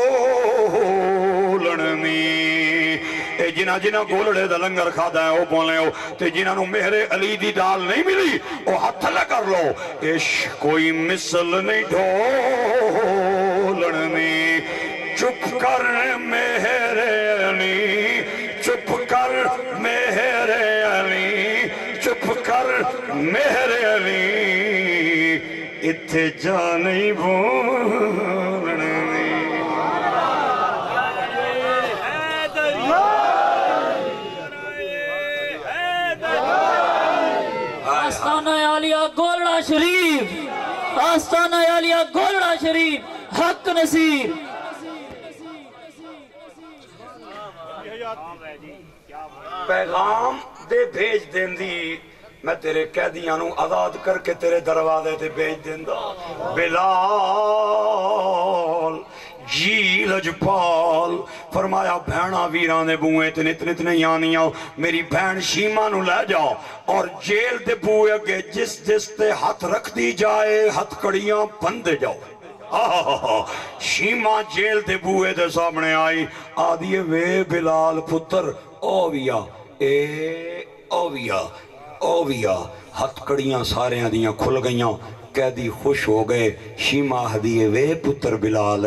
اے جنہ جنہ گولڑے دا لنگر کھادا ہے او بولے ہو تے جنہ نو میرے علی دی ڈال نہیں ملی او ہاتھ لے کر لو. عشق کوئی مثل نہیں ڈھولنی چپ کر میرے علی چپ کر میرے علی چپ کر میرے علی اتھے جا نہیں بولنے. آستانہ عالیہ گولڑا شریف آستانہ عالیہ گولڑا شریف حق نصیر. پیغام دے بھیج دیں دی میں تیرے قیدیاں نو آزاد کر کے تیرے دروازے تے بھیج دیندا بلال جی لجپال فرمایا بھینا ویران دے بوئے تے نت نت نہیں آنیاں میری بہن شیما نو لے جاؤ اور جیل دے بوئے اگے جس جس تے ہاتھ رکھ دی جائے ہاتھ کڑیاں بندے جاؤ شیما جیل دے بوئے دے سامنے آئی آدھیے وے بلال پتر اوویا اے اوویا اوویا ہتھ کڑیاں سارے دیاں کھل گئیاں قیدی خوش ہو گئے شیما ہدیے وے پتر بلال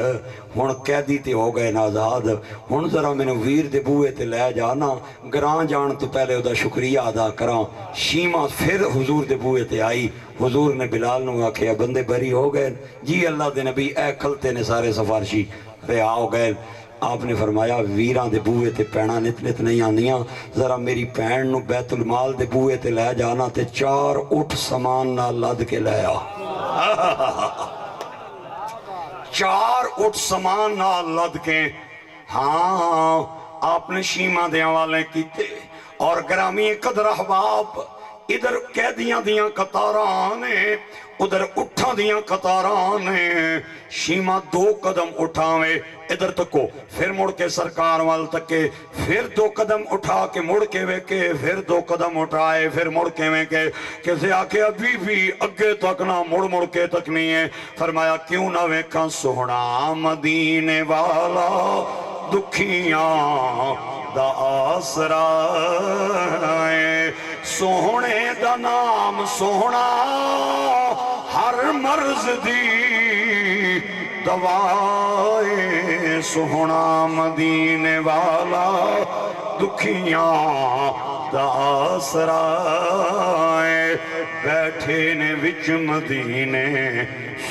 ہن قیدی تے ہو گئے نازاد ہن ذرا میں نے ویر دے بوئے تے لے جانا گران جان تو پہلے دا شکریہ ادا کراں شیما پھر حضور دے بوئے تے آئی حضور نے بلال نو آکھیا بندے بری ہو گئے جی اللہ دے نبی اے کھلتے نے سارے سفارشی رہا ہو گئے آپ نے فرمایا ویران دے بوئے تے پینا نت نت نہیں آندیاں ذرا میری پین نو بیت المال دے بوئے تے لے جانا تے 4 اٹھ سامان نہ لد کے لے آ 4 اٹھ سامان نہ لد کے ہاں آپ نے شیما دے حوالے کیتے اور گرامی قدر احباب ادھر قیدیاں دیاں قطارانے ادھر اٹھاں دیاں قطارانے شیما 2 قدم اٹھاوے ادھر تکو پھر مڑ کے سرکار وال تکے پھر 2 قدم اٹھا کے مڑ کے ویکے پھر 2 قدم اٹھائے پھر مڑ کے ویکے کیسے آکے ابھی بھی اگے تک نہ مڑ کے تک نہیں ہے فرمایا کیوں نہ ویکاں سوہنا مدینے والا دکھیاں دا آسرا سوہنے دا نام سوہنا ہر مرض دی دوائے سوہنا مدینے والا دکھیاں دا آسرا بیٹھے نے وچ مدینے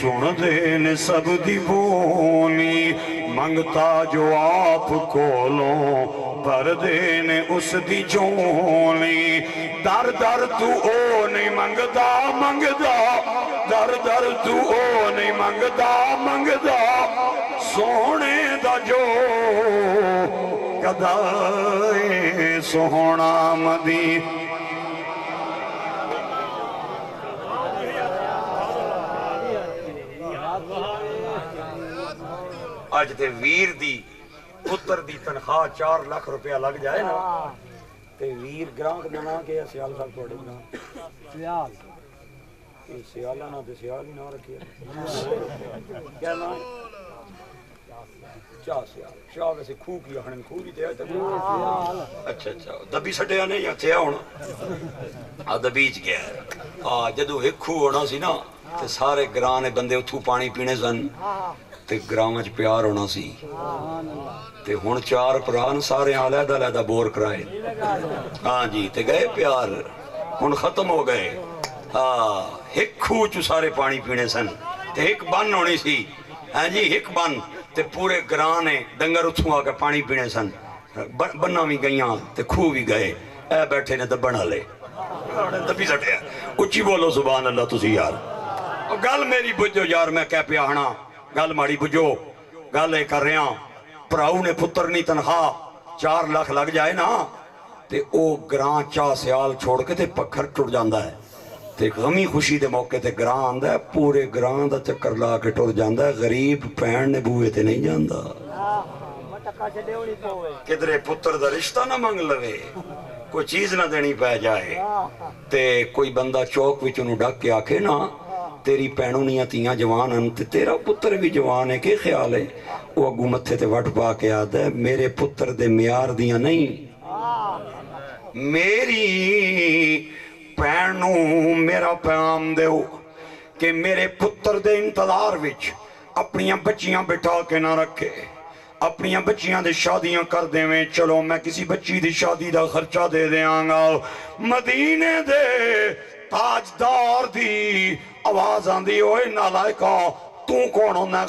سن دے نے سب دی بونی منگتا جو آپ کولوں پر دینے اس دی جونی در در تو او نہیں منگدا منگدا در در تو او نہیں منگدا منگدا سونے دا جو کدائے سونا مدین آج تے ویر دی پتر دی تنخواہ 4 لاکھ روپیہ لگ جائے نا تے ویر گرانک بنا کے سیال صاحب توڑے نا سیالہ نا تے سیال ہی نہ رکھیا کیا نا چاہ سیال چاہ ویسے کھو کی ہنن کھو کی تے آئے تک اچھا اچھا دبی سٹیا نہیں یا تھیا ہونا دبیج گیا ہے جدو ایک کھو ہونا سی نا تے سارے گرانے بندے اتھو پانی پینے سن تے گرامج پیار ہونا سی تے ہون 4 پران سارے علیحدہ علیحدہ بور کرائے ہاں جی تے گئے پیار ہون ختم ہو گئے ایک کھوچ سارے پانی پینے سن تے ایک بن ہونی سی ہاں جی ایک بن تے پورے گرانے ڈنگر اتھوں آکے پانی پینے سن بننا بھی گئیاں تے کھو بھی گئے اے بیٹھے نے دبنا لے دبی سٹیا اچھی بولو سبحان اللہ تسی یار گل میری بجو یار میں کہہ پیا ہنا گل ماڑی بجو گل اے کر رہا پراؤ نے پتر نہیں تنخواہ 4 لاکھ لگ جائے نا تے او گران چاہ سیال چھوڑ کے تے پکھر ٹر جاندہ ہے تے غمی خوشی دے موقع تے گران آندہ ہے پورے گران دا چکر لا کے ٹر جاندہ ہے غریب پین نے بوئے تے نہیں جاندہ کدرے پتر دا رشتہ نہ منگ لوے کوئی چیز نہ دینی پہ جائے تے کوئی بندہ چوک وچ انہوں ڈک کے آکھے نا تیری پینوں نہیں تیاں جوان ہیں تے تیرا پتر بھی جوان ہے کہ خیال ہے وہ اگو متھے تے وٹ پا کے آدھا ہے میرے پتر دے میار دیاں نہیں میری پینوں میرا پیام دیو کہ میرے پتر دے انتظار وچ اپنیاں بچیاں بٹھا کے نہ رکھے اپنیاں بچیاں دے شادیاں کر دے میں چلو میں کسی بچی دی شادی دا خرچہ دے دے آنگا مدینے دے تاجدار دی آواز آن دی ہوئے نالائکہ تو کون ہونا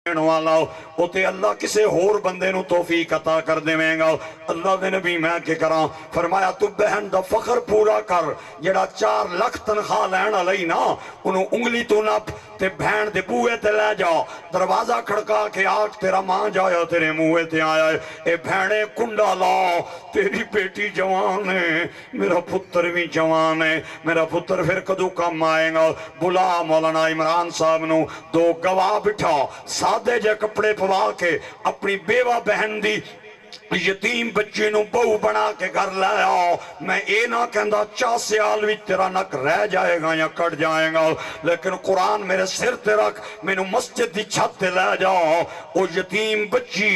والا اوتے اللہ کسے ہور بندے نو توفیق عطا کر دیویں گا۔ اللہ دے نبی میں کہ کراں فرمایا تو بہن دا فخر پورا کر جڑا 4 لاکھ تنخواہ لینا لئی نا انہوں انگلی تو نپ تے بہن دے بوئے تے لے جا دروازہ کھڑکا کے آج تیرا ماں جایا تیرے موئے تے آیا ہے اے بہنے کنڈا لا تیری بیٹی جوان ہے میرا پتر بھی جوان ہے میرا پتر پھر کدو کم آئے گا بلا مولانا عمران صاحب نو 2 گواہ بٹھا سادے جے کپڑے پوا کے اپنی بیوہ بہن دی یتیم بچے نو بہو بنا کے گھر لایا میں اے نہ کہندا 4 سال وچ تیرا نک رہ جائے گا یا کٹ جائے گا لیکن قرآن میرے سر تے رکھ مینوں مسجد دی چھت تے لے جا او یتیم بچی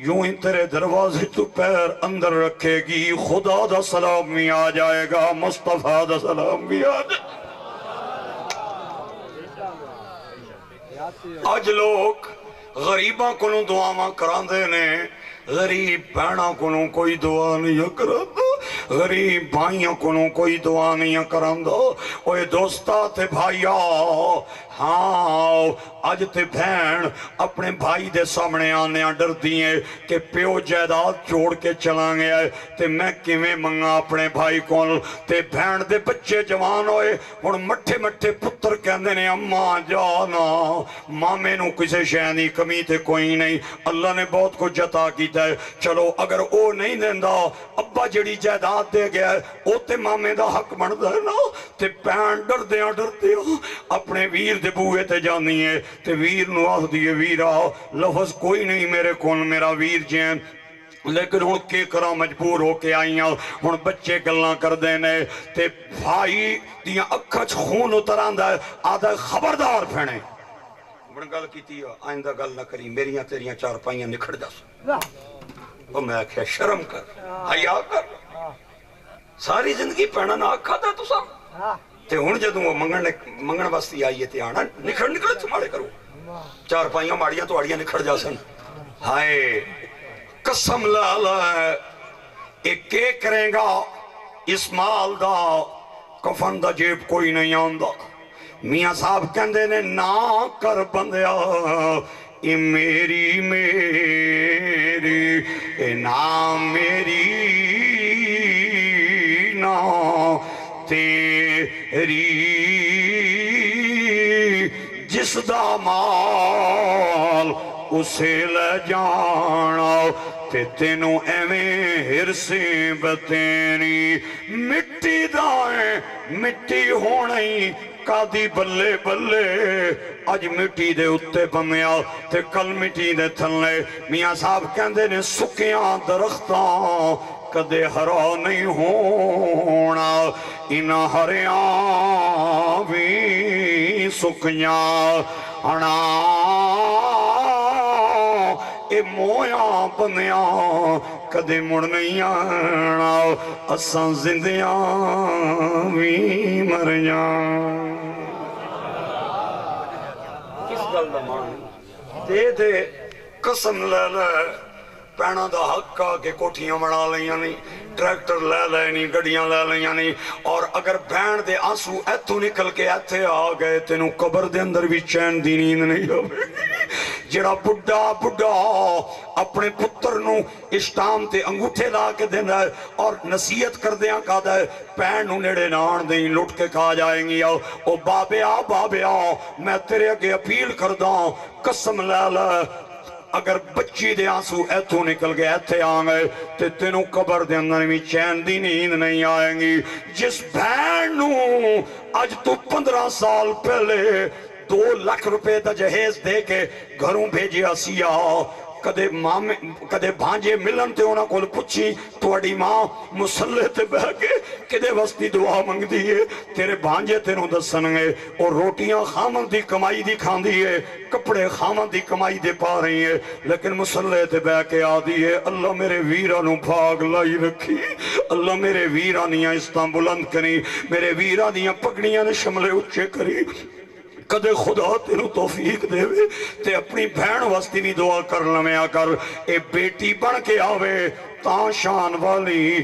یوں ہی تیرے دروازے تو پیر اندر رکھے گی خدا دا سلام بھی آ جائے گا مصطفیٰ دا سلام بھی آ جائے گا۔ آج لوگ غریباں کنوں دعاواں کراندے نے غریب بہناں کنوں کوئی دعا نہیں کراندا غریب بھائیاں کنوں کوئی دعا نہیں کراندا اوے دوستا تے بھائیا ہاں اج تے بہن اپنے بھائی دے سامنے آنے ڈر دیئے کہ پیو جائیداد چھوڑ کے چلا گیا ہے تے میں کیویں منگا اپنے بھائی کول تے بہن دے بچے جوان ہوئے ہن مٹھے مٹھے پتر کہندے نے اماں جانا مامے نو کسے شے دی کمی تے کوئی نہیں اللہ نے بہت کچھ عطا کیتا ہے چلو اگر او نہیں دیندا ابا جڑی جائیداد دے گیا ہے او تے مامے دا حق بندا ہے نا تے بہن ڈردیاں اپنے ویر دے بوئے تے جانی ہے تے ویر نو آخ دیئے ویرا لفظ کوئی نہیں میرے کون میرا ویر جین لیکن ہن کے کرا مجبور ہو کے آئیاں ہن بچے گلاں کر دینے تے بھائی دیاں اکھچ خون اتر آندا ہے آدھا خبردار پھینے بڑھ گل کیتی ہے آئندہ گل نہ کری میریاں تیریاں 4 پائیاں نکھڑ جا سن وہ میں کہا شرم کر حیا کر ساری زندگی پہنا نہ آکھا تھا تو سب تے ہن جدوں وہ منگن واسطے آئیے تے آنا نکھڑ تمہارے کرو 4 پائیاں ماڑیاں تو آڑیاں نکھڑ جا سن ہائے قسم لالا ایک کے کریں گا اس مال دا کفن دا جیب کوئی نہیں آندا میاں صاحب کہندے نے نا کر بندیا اے میری اے نا میری نا تیری جس دا مال اسے لے جانا تے تینوں ایویں ہرسیں بتینی مٹی دائیں مٹی ہونی کادی بلے بلے اج مٹی دے اتے بمیا تے کل مٹی دے تھلے میاں صاحب کہندے نے سکیاں درختاں کدے ہرا نہیں ہونا انہا ہریاں بھی سکیاں انا اے مویاں بندیاں کدے مڑ نہیں آنا اساں زندیاں بھی مریاں کس گل دا مان دے قسم لے لے پینا دا حق آ کے کوٹھیاں بنا لیاں نہیں ٹریکٹر لے لے نہیں گڑیاں لے لیاں نہیں اور اگر بہن دے آنسو ایتھو نکل کے ایتھے آ گئے تینوں قبر دے اندر بھی چین دی نیند نہیں ہوئے جڑا بڑھا اپنے پتر نو اشتام تے انگوٹھے لا کے دینا ہے اور نصیحت کر دیاں کہا ہے پین نو نیڑے نان دیں لٹ کے کھا جائیں گی او بابے آ میں تیرے اگے اپیل کرداں قسم لے لے اگر بچی دے آنسو ایتھو نکل گئے ایتھے آنگے تے تینوں قبر دے اندر بھی چین دی نیند نہیں آئیں گی جس بہن نو آج تو 15 سال پہلے 2 لاکھ روپے دا جہیز دے کے گھروں بھیجیا سیا کدے بھانجے ملن تے ہونا کول پچھی توڑی ماں مسلح تے بہ کے کدے وستی دعا منگ دیئے تیرے بھانجے تینوں دسن گے اور روٹیاں خامن دی کمائی دی کھان دیئے کپڑے خامن دی کمائی دے پا رہی ہیں لیکن مسلح تے بہ کے آ دیئے اللہ میرے ویرانوں بھاگ لائی رکھی اللہ میرے ویرانیاں استان بلند کری میرے ویرانیاں پگڑیاں نے شملے اچھے کری کدے خدا تینوں توفیق دے وے تے اپنی بہن واسطی بھی دعا کر لمیا کر اے بیٹی بن کے آوے تاں شان والی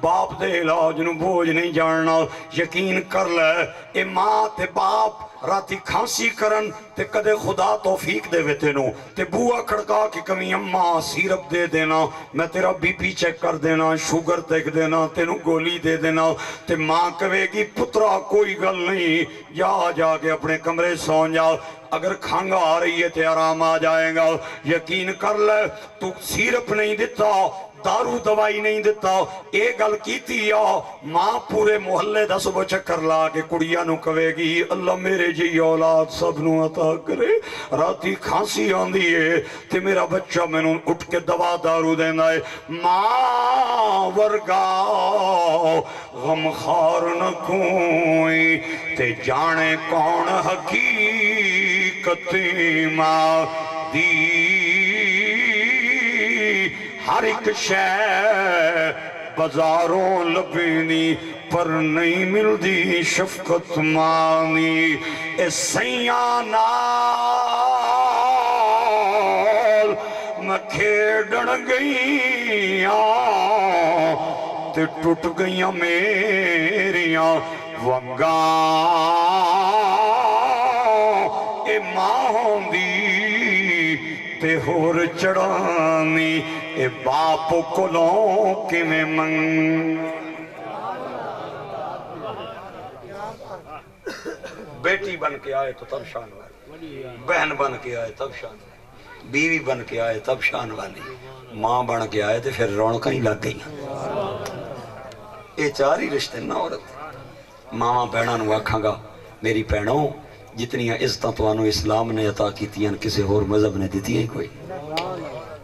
باپ دے علاج نو بوجھ نہیں جاننا یقین کر لے اے ماں تے باپ راتی کھانسی کرن تے کدے خدا توفیق دے وے تینوں تے بوا کھڑکا کے کمی اماں سیرپ دے دینا میں تیرا بی پی چیک کر دینا شوگر دیکھ دینا تینوں گولی دے دینا تے ماں کہے گی پترا کوئی گل نہیں جا کے اپنے کمرے سون جاؤ اگر کھانگا آ رہی ہے تے آرام آ جائے گا یقین کر لے تو سیرپ نہیں دیتا دارو دوائی نہیں دیتا ایک گل کیتی یا ماں پورے محلے دا صبح چکر لا کے کڑیاں نو کہے گی اللہ میرے جی اولاد سب نو عطا کرے راتی کھانسی آندی ہے تے میرا بچہ میں نو اٹھ کے دوا دارو دینا ہے ماں ورگا غمخار نہ کوئی تے جانے کون حقیقت ماں دی ہر ایک شے بازاروں لبینی پر نہیں ملدی شفقت مانی اے سیاں نال میں کھیڑن گئیاں تے ٹوٹ گئیاں میریاں ونگاں اے ماں ہوندی تے ہور چڑھانی اے باپ کولوں کی میں منگ بیٹی بن کے آئے تو تب شان والی بہن بن کے آئے تب شان والی بیوی بن کے آئے تب شان والی ماں بن کے آئے تو پھر رونقیں ہی لگ گئی اے چار ہی رشتے نہ عورت ماما بہناں نو آکھاں گا میری بہنوں جتنی عزتاں توانو اسلام نے عطا کیتیاں کسی اور مذہب نے دیتی ہے کوئی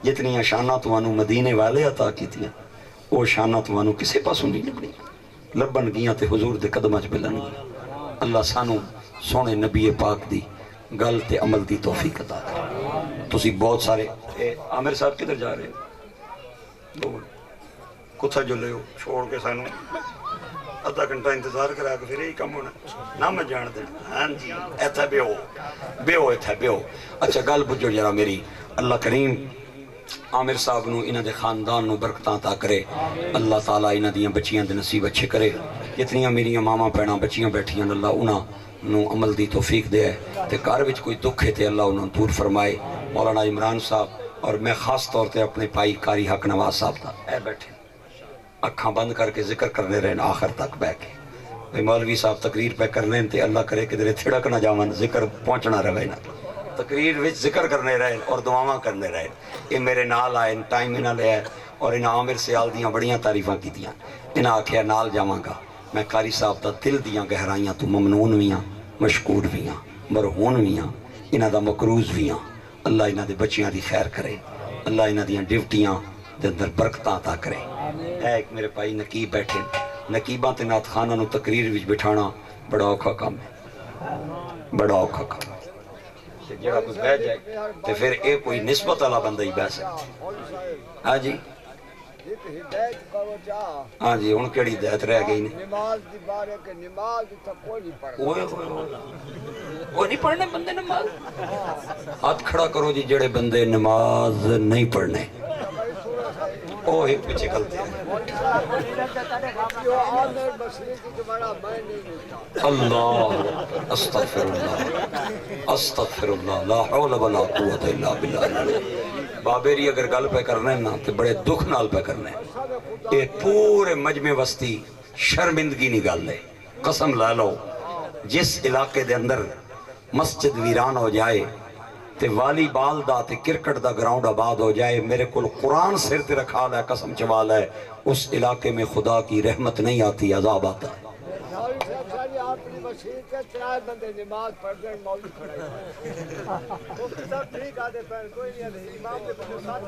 جتنی شاناں توانو مدینے والے عطا کیتیاں وہ شاناں توانو کسی پاسوں نہیں لبنی لبن گیاں تے حضور دے قدمہ چ ملن گیاں اللہ سانو سونے نبی پاک دی گل تے عمل دی توفیق عطا کرے تسی بہت سارے عامر صاحب کدھر جا رہے ہو کتھا جو لے ہو چھوڑ کے سانو آدھا گھنٹہ انتظار کرا کے پھر یہی کم ہونا نہ میں جان دیں ہاں جی ایتھا بے ہو اچھا گل بجھو جرا میری اللہ کریم عامر صاحب نو انہ دے خاندان نو برکتاں عطا کرے اللہ تعالیٰ انہ دیاں بچیاں دے نصیب اچھے کرے جتنیاں میریاں ماما پیڑاں بچیاں بیٹھیاں اللہ انہ نو عمل دی توفیق دے تے کار وچ کوئی دکھ ہے تے اللہ انہوں دور فرمائے مولانا عمران صاحب اور میں خاص طور تے اپنے پائی کاری حق نواز صاحب دا اے بیٹھے اکھاں بند کر کے ذکر کرنے رہے آخر تک بہ کے مولوی صاحب تقریر پہ کرنے تے اللہ کرے کہ درے تھڑک نہ جاون ذکر پہنچنا رہے نا تقریر وچ ذکر کرنے رہے اور دعاواں کرنے رہے یہ میرے نال آئے ٹائم انہاں لے اور انہاں عامر سیال دیاں بڑیاں تعریفاں کیتیاں انہاں آکھیا نال جاواں گا میں قاری صاحب دا دل دیاں گہرائیاں تو ممنون ویاں مشکور ویاں مرہون ویاں انہاں دا مقروض ویاں اللہ انہاں دے بچیاں دی خیر کرے اللہ انہاں دیاں ڈیوٹیاں دے اندر برکتاں عطا کرے ہے ایک میرے بھائی نقیب بیٹھے نقیباں تے نعت خاناں نو تقریر وچ بٹھانا بڑا اوکھا کام ہے بڑا اوکھا کام ہے جڑا کوئی بہ جائے تے پھر اے کوئی نسبت والا بندہ ہی بہ سکتا ہاں جی ہاں جی ہن کیڑی ہدایت رہ گئی نے نماز دی بارے کہ نماز تے کوئی نہیں پڑھدا وہ نہیں پڑھنے بندے نماز ہاتھ کھڑا کرو جی جڑے بندے نماز نہیں پڑھنے او ایک پیچھے غلطی ہے اللہ استغفر اللہ لا حول ولا قوت الا باللہ بابیری اگر گل پہ کرنے نا تو بڑے دکھ نال پہ کرنے یہ پورے مجمع وسطی شرمندگی نہیں گل ہے قسم لا لو جس علاقے دے اندر مسجد ویران ہو جائے تے والی بال دا تے کرکٹ دا گراؤنڈ آباد ہو جائے میرے کل قرآن سر تے رکھا لے قسم چوال ہے اس علاقے میں خدا کی رحمت نہیں آتی عذاب آتا ہے اپنی مسجد کے چار بندے نماز پڑھ دیں مولوی کھڑا ہے سب ٹھیک آتے پہن کوئی نہیں آتے امام کے پچھے ساتھ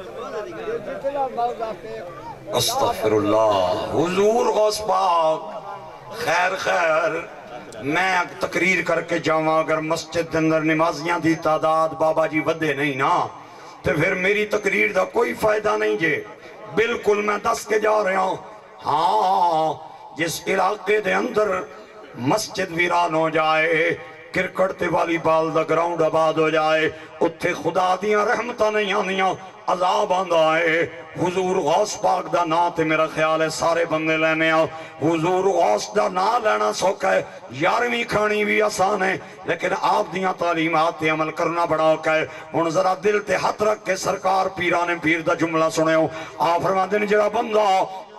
جتنا موضوع پہ استغفر اللہ حضور غوث پاک خیر میں تقریر کر کے جاواں اگر مسجد دے اندر نمازیاں دی تعداد بابا جی ودے نہیں نا تو پھر میری تقریر دا کوئی فائدہ نہیں جے بالکل میں دس کے جا رہا ہوں ہاں جس علاقے دے اندر مسجد ویران ہو جائے کرکٹ تے والی بال دا گراؤنڈ آباد ہو جائے اتھے خدا دیاں رحمتاں نہیں آندیاں عذاب آندا ہے حضور غوث پاک دا نا تے میرا خیال ہے سارے بندے لینے آؤ حضور غوث دا نا لینا سوکھا ہے 11ویں کھانی بھی آسان ہے لیکن آپ دیاں تعلیمات تے عمل کرنا بڑا اوکھا ہے ہن ذرا دل تے ہاتھ رکھ کے سرکار پیران پیر دا جملہ سنے ہو آپ فرماتے ہیں جڑا بندہ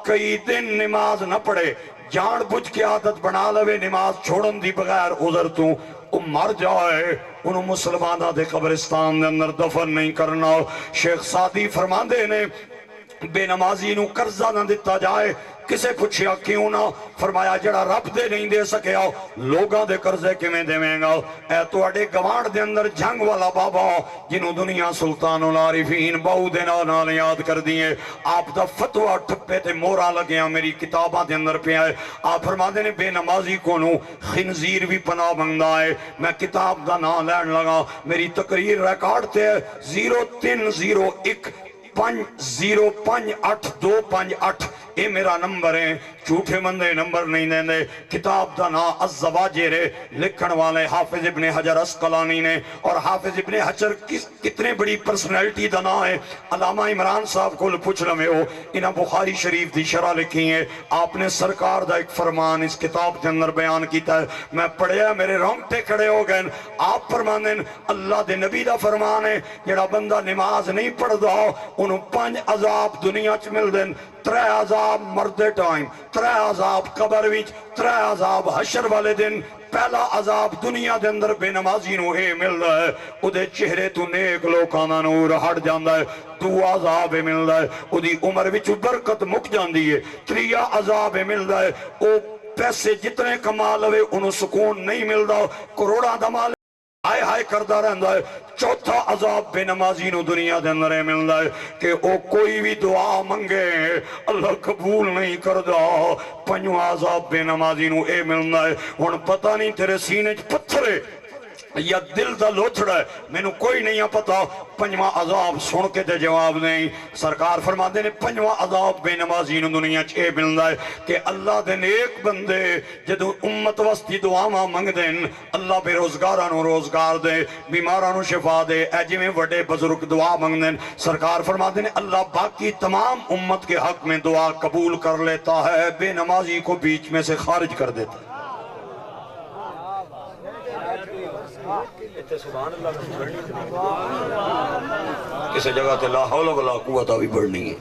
کئی دن نماز نہ پڑھے جان بجھ کے عادت بنا لوے نماز چھوڑن دی بغیر عذر تو مر جائے انہوں مسلمانہ دے قبرستان دے اندر دفن نہیں کرنا شیخ سعدی فرماندے نے بے نمازی نو قرضہ نہ دیتا جائے کسے پوچھیا کیوں نہ فرمایا جڑا رب دے نہیں دے سکیا لوگاں دے قرضے کیویں دیویں گا اے تواڈے گوانڈ دے اندر جنگ والا بابا جنوں دنیا سلطان العارفین بہو دے نال یاد کر دیے آپ دا فتوی ٹھپے تے مورا لگیا میری کتاباں دے اندر پیا ہے آپ فرماندے نے بے نمازی کو نو خنزیر بھی پناہ منگدا ہے میں کتاب دا نام لین لگا میری تقریر ریکارڈ تے 0301 5058 اے میرا نمبر ہے جھوٹے مندے نمبر نہیں دیں دے کتاب دا نا الزواجر لکھن والے حافظ ابن حجر اسقلانی نے اور حافظ ابن حجر کتنے بڑی پرسنالٹی دا نا ہے علامہ عمران صاحب کو پوچھ لمے ہو انہاں بخاری شریف دی شرح لکھی ہے آپ نے سرکار دا ایک فرمان اس کتاب کے اندر بیان کیتا ہے میں پڑھیا میرے رونگٹے کھڑے ہو گئے آپ فرمانے اللہ دے نبی دا فرمان ہے جڑا بندہ نماز نہیں پڑھ دا انہوں 5 عذاب دنیا چ مل دیں 3 عذاب مردے ٹائم 3 عذاب قبر وچ 3 عذاب حشر والے دن پہلا عذاب دنیا دے اندر بے نمازی نو اے ملدا ہے او دے چہرے تو نیک لوکاں دا نور ہٹ جاندا ہے 2 عذاب ملدا ہے او دی عمر وچ برکت مک جاندی ہے 3 عذاب ملدا ہے او پیسے جتنے کما لوے انہوں سکون نہیں ملدا کروڑاں دا مال ہائے ہائے کردہ رہندا ہے 4تھا عذاب بے نمازی نو دنیا دے اندر ملدا ہے کہ او کوئی بھی دعا منگے اللہ قبول نہیں کردا 5واں عذاب بے نمازی نو اے ملدا ہے ہن پتہ نہیں تیرے سینے چ پتھر ہے یا دل دا لوتھڑا ہے میں نو کوئی نہیں پتا 5واں عذاب سن کے تے جواب نہیں سرکار فرماتے نے 5واں عذاب بے نمازی نو دنیا چ اے ملدا ہے کہ اللہ دے نیک بندے جدوں امت واسطے دعاواں منگ دین اللہ بے روزگاراں نو روزگار دے بیماراں نو شفا دے اے جویں بڑے بزرگ دعا منگ دین سرکار فرماتے نے اللہ باقی تمام امت کے حق میں دعا قبول کر لیتا ہے بے نمازی کو بیچ میں سے خارج کر دیتا ہے کسی جگہ تے لا حول ولا قوت بھی پڑھنی ہے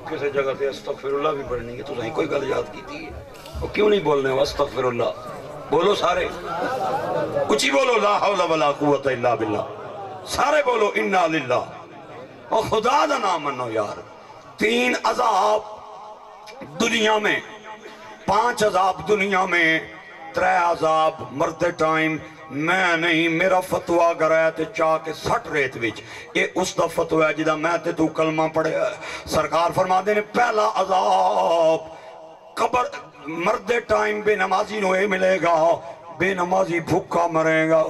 کسی جگہ تے استغفر اللہ بھی پڑھنی ہے تو صحیح کوئی گل یاد کیتی ہے وہ کیوں نہیں بولنے ہو استغفر اللہ بولو سارے اچھی بولو لا حول ولا قوت الا باللہ سارے بولو انا للہ اور خدا دا نام منو یار 3 عذاب دنیا میں 5 عذاب دنیا میں 3 عذاب مرتے ٹائم میں نہیں میرا فتوہ اگر ہے تے چاہ کے 60 ریت وچ یہ اس دا فتوہ ہے جدہ میں تے تو کلمہ پڑھے سرکار فرما دے نے پہلا عذاب قبر مردے ٹائم بے نمازی نو اے ملے گا بے نمازی بھوکا مرے گا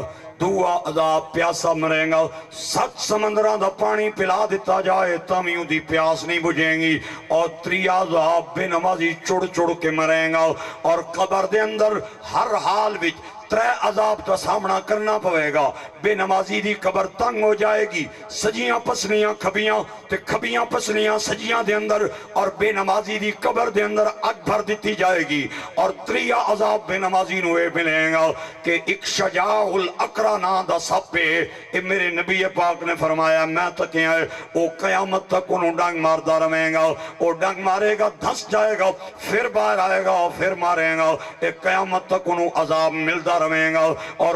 2 عذاب پیاسا مرے گا 7 سمندران دا پانی پلا دیتا جائے تامیوں دی پیاس نہیں بجھیں گی اور 3 عذاب بے نمازی چڑ چڑ کے مرے گا اور قبر دے اندر ہر حال وچ 3 عذاب کا سامنا کرنا پوے گا بے نمازی دی قبر تنگ ہو جائے گی سجیاں پسلیاں کھبیاں تے کھبیاں پسلیاں سجیاں دے اندر اور بے نمازی دی قبر دے اندر اگ بھر دیتی جائے گی اور 3 عذاب بے نمازی نو اے ملیں گا کہ ایک شجاع الاقرا نا دا سپ پہ اے میرے نبی پاک نے فرمایا میں تکیں ہے وہ قیامت تک انہوں ڈنگ ماردہ رہیں گا وہ ڈنگ مارے گا دھس جائے گا پھر باہر آئے گا پھر مارے گا ایک قیامت تک انہوں عذاب ملدہ رہیں گا اور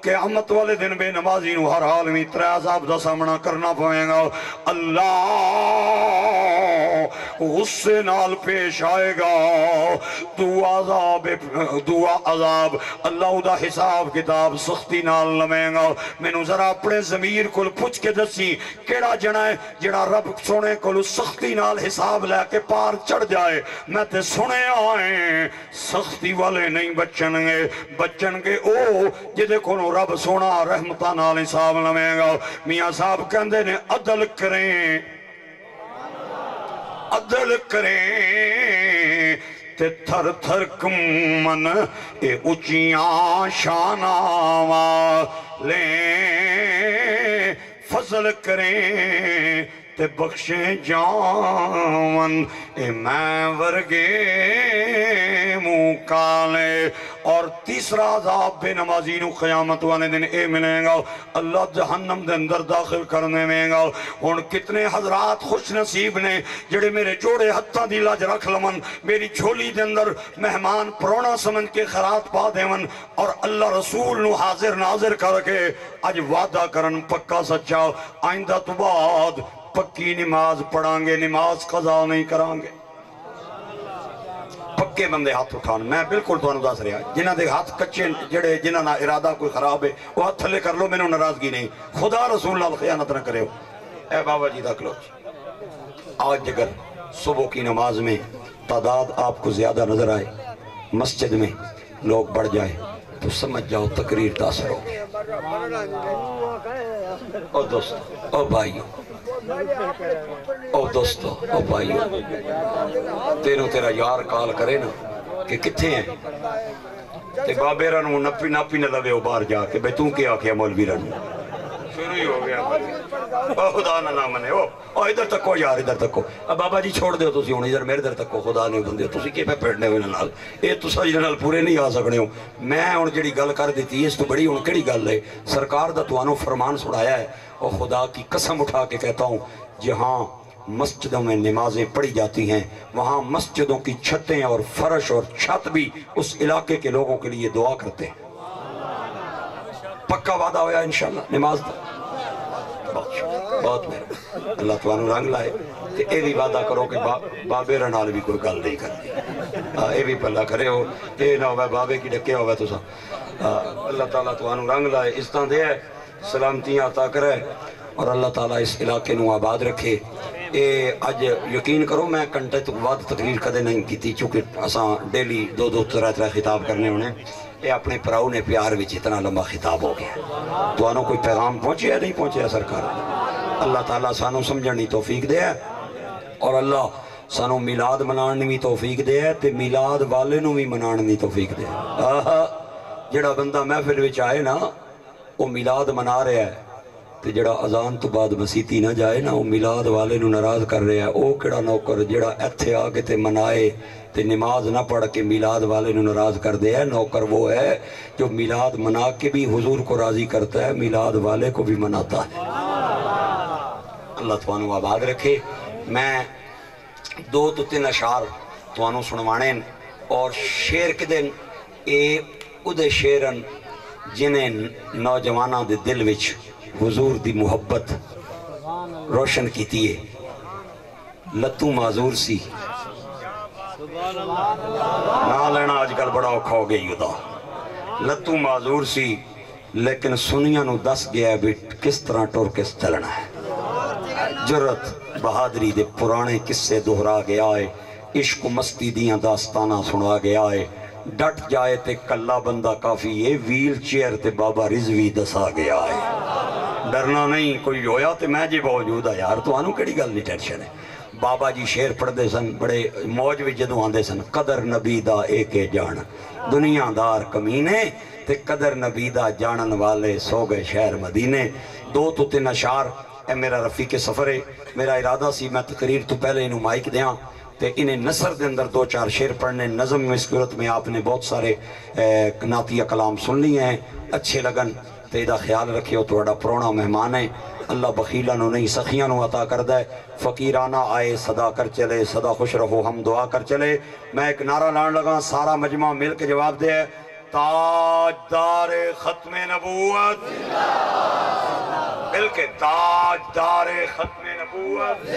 قیامت والے دن بے نمازی نو ہر حال میں 3 عذاب دا سامنا کرنا پویں گا اللہ غصے نال پیش آئے گا 2 عذاب اللہ دا حساب کتاب سختی نال لمیں گا میں نو ذرا اپنے ضمیر کو پوچھ کے دسی کیڑا جنا ہے جڑا رب سونے کو سختی نال حساب لے کے پار چڑھ جائے میں تے سنے آئیں سختی والے نہیں بچن گے او جدے کونو رب سونا رحمتہ نال حساب لمیں گا میاں صاحب کہندے نے عدل کریں تے تھر تھر کمن اے اچیاں شاناواں لیں فضل کریں تے بخشیں جاون اے میں ورگے منہ کالے۔ اور تیسرا عذاب بے نمازی نو قیامت والے دن اے ملے گا، اللہ جہنم دے اندر داخل کرنے میں گا۔ ہن کتنے حضرات خوش نصیب نے جڑے میرے جوڑے ہتھاں دی لاج رکھ لمن، میری جھولی دے اندر مہمان پرونا سمجھ کے خیرات پا دیون، اور اللہ رسول نو حاضر ناظر کر کے اج وعدہ کرن پکا سچا آئندہ تو بعد پکی نماز پڑھاں گے، نماز قضا نہیں کران گے۔ پکے بندے ہاتھ اٹھان، میں بالکل تو دس رہا جنہ دے ہاتھ کچے جڑے جنہ نہ ارادہ کوئی خراب ہے وہ ہاتھ تھلے کر لو، میں نے ناراضگی نہیں، خدا رسول اللہ خیانت نہ کرے ہو۔ اے بابا جی دکھ لو، آج اگر صبح کی نماز میں تعداد آپ کو زیادہ نظر آئے، مسجد میں لوگ بڑھ جائے تو سمجھ جاؤ تقریر تاثر ہو گئی۔ او دوستو، او بھائیو، او دوستو، او بھائیو، تینوں تیرا یار کال کرے نا کہ کتھے ہیں تے بابے رنو نپی ناپی نہ لوے ہو باہر جا کے بھئی توں کیا کیا مولوی رنو شروع ہی ہو گیا۔ او خدا نہ نہ منے، او ادھر تکو یار، ادھر تکو۔ اب بابا جی چھوڑ دیو تسی ہونی ادھر میرے در تکو، خدا نے بندے تسی کی پہ پیڑنے ہوئے نال، اے تسا جی نال پورے نہیں آ سکنے ہو۔ میں ہن جڑی گل کر دیتی ہے اس تو بڑی ہن کیڑی گل ہے، سرکار دا توانو فرمان سنایا ہے، اور خدا کی قسم اٹھا کے کہتا ہوں جہاں مسجدوں میں نمازیں پڑھی جاتی ہیں وہاں مسجدوں کی چھتیں اور فرش اور چھت بھی اس علاقے کے لوگوں کے لیے دعا کرتے ہیں۔ پکا وعدہ ہویا انشاءاللہ نماز دا، بہت مہربانی، اللہ توانو رنگ لائے تے اے بھی وعدہ کرو کہ بابے رنال بھی کوئی گل نہیں کرتی، اے بھی پلہ کرے ہو، اے نہ ہوئے بابے کی ڈکے ہوئے تو سا اللہ تعالیٰ توانو رنگ لائے، اس طرح دے سلامتیاں عطا کرے اور اللہ تعالیٰ اس علاقے نو آباد رکھے۔ اے اج یقین کرو میں گھنٹے تو بعد تقریر کدے نہیں کیتی چونکہ اساں ڈیلی دو دو ترے خطاب کرنے ہونے، اے اپنے پراؤ نے پیار وچ اتنا لمبا خطاب ہو گیا۔ تو انہوں کوئی پیغام پہنچے یا نہیں پہنچے سرکار؟ اللہ تعالیٰ سانو سمجھنی توفیق دے اور اللہ سانو میلاد منان بھی توفیق دے تے میلاد والے نو بھی منان بھی توفیق دے۔ جڑا بندہ محفل وچ آئے نا وہ میلاد منا رہا ہے تے جڑا اذان تو بعد مسیتی نہ جائے نا وہ میلاد والے نو ناراض کر رہا ہے۔ او کڑا نوکر جڑا ایتھے آ کے تے منائے تے نماز نہ پڑھ کے میلاد والے نو ناراض کر دے ہے، نوکر وہ ہے جو میلاد منا کے بھی حضور کو راضی کرتا ہے، میلاد والے کو بھی مناتا ہے۔ اللہ توانو آباد رکھے۔ میں دو تو تین اشعار توانو سنوانے اور شیر کے دن اے ادھے شیرن جنہیں نوجوانہ دے دل وچ حضور دی محبت روشن کیتی ہے۔ لتوں معذور سی نہ لینا آج کل بڑا اوکھا ہو گئی ادا، لتوں معذور سی لیکن سنیاں نو دس گیا ہے بھی کس طرح ٹور کس چلنا ہے۔ جرت بہادری دے پرانے قصے دہرا گیا ہے، عشق و مستی دیاں داستانہ سنا گیا ہے، ڈٹ جائے تے کلا بندہ کافی ہے، ویل چیئر تے بابا رضوی دسا گیا ہے۔ ڈرنا نہیں، کوئی ہویا تے میں جی موجود ہے یار، تو آنو کیڑی گل نہیں ٹینشن ہے۔ بابا جی شیر پڑھ دے سن، بڑے موج وچ جدوں آندے سن، قدر نبی دا ایکے جان دنیا دار کمینے تے قدر نبی دا جانن والے سو گئے شہر مدینے۔ دو تو تین اشعار اے میرا رفیق سفر ہے، میرا ارادہ سی میں تقریر تو پہلے انہوں مائک دیاں تے انہیں نثر دے اندر دو چار شیر پڑھنے، نظم میں اس صورت میں آپ نے بہت سارے نعتیہ کلام سن لیے ہیں، اچھے لگن تے دا خیال رکھے ہو، تو بڑا پرونا مہمان ہے، اللہ بخیلہ نو نہیں سخیاں نو عطا کردہ ہے، فقیرانہ آئے صدا کر چلے، صدا خوش رہو ہم دعا کر چلے۔ میں ایک نعرہ لان لگا، سارا مجمع مل کے جواب دے، تاجدار ختم نبوت، مل کے تاجدار ختم نبوت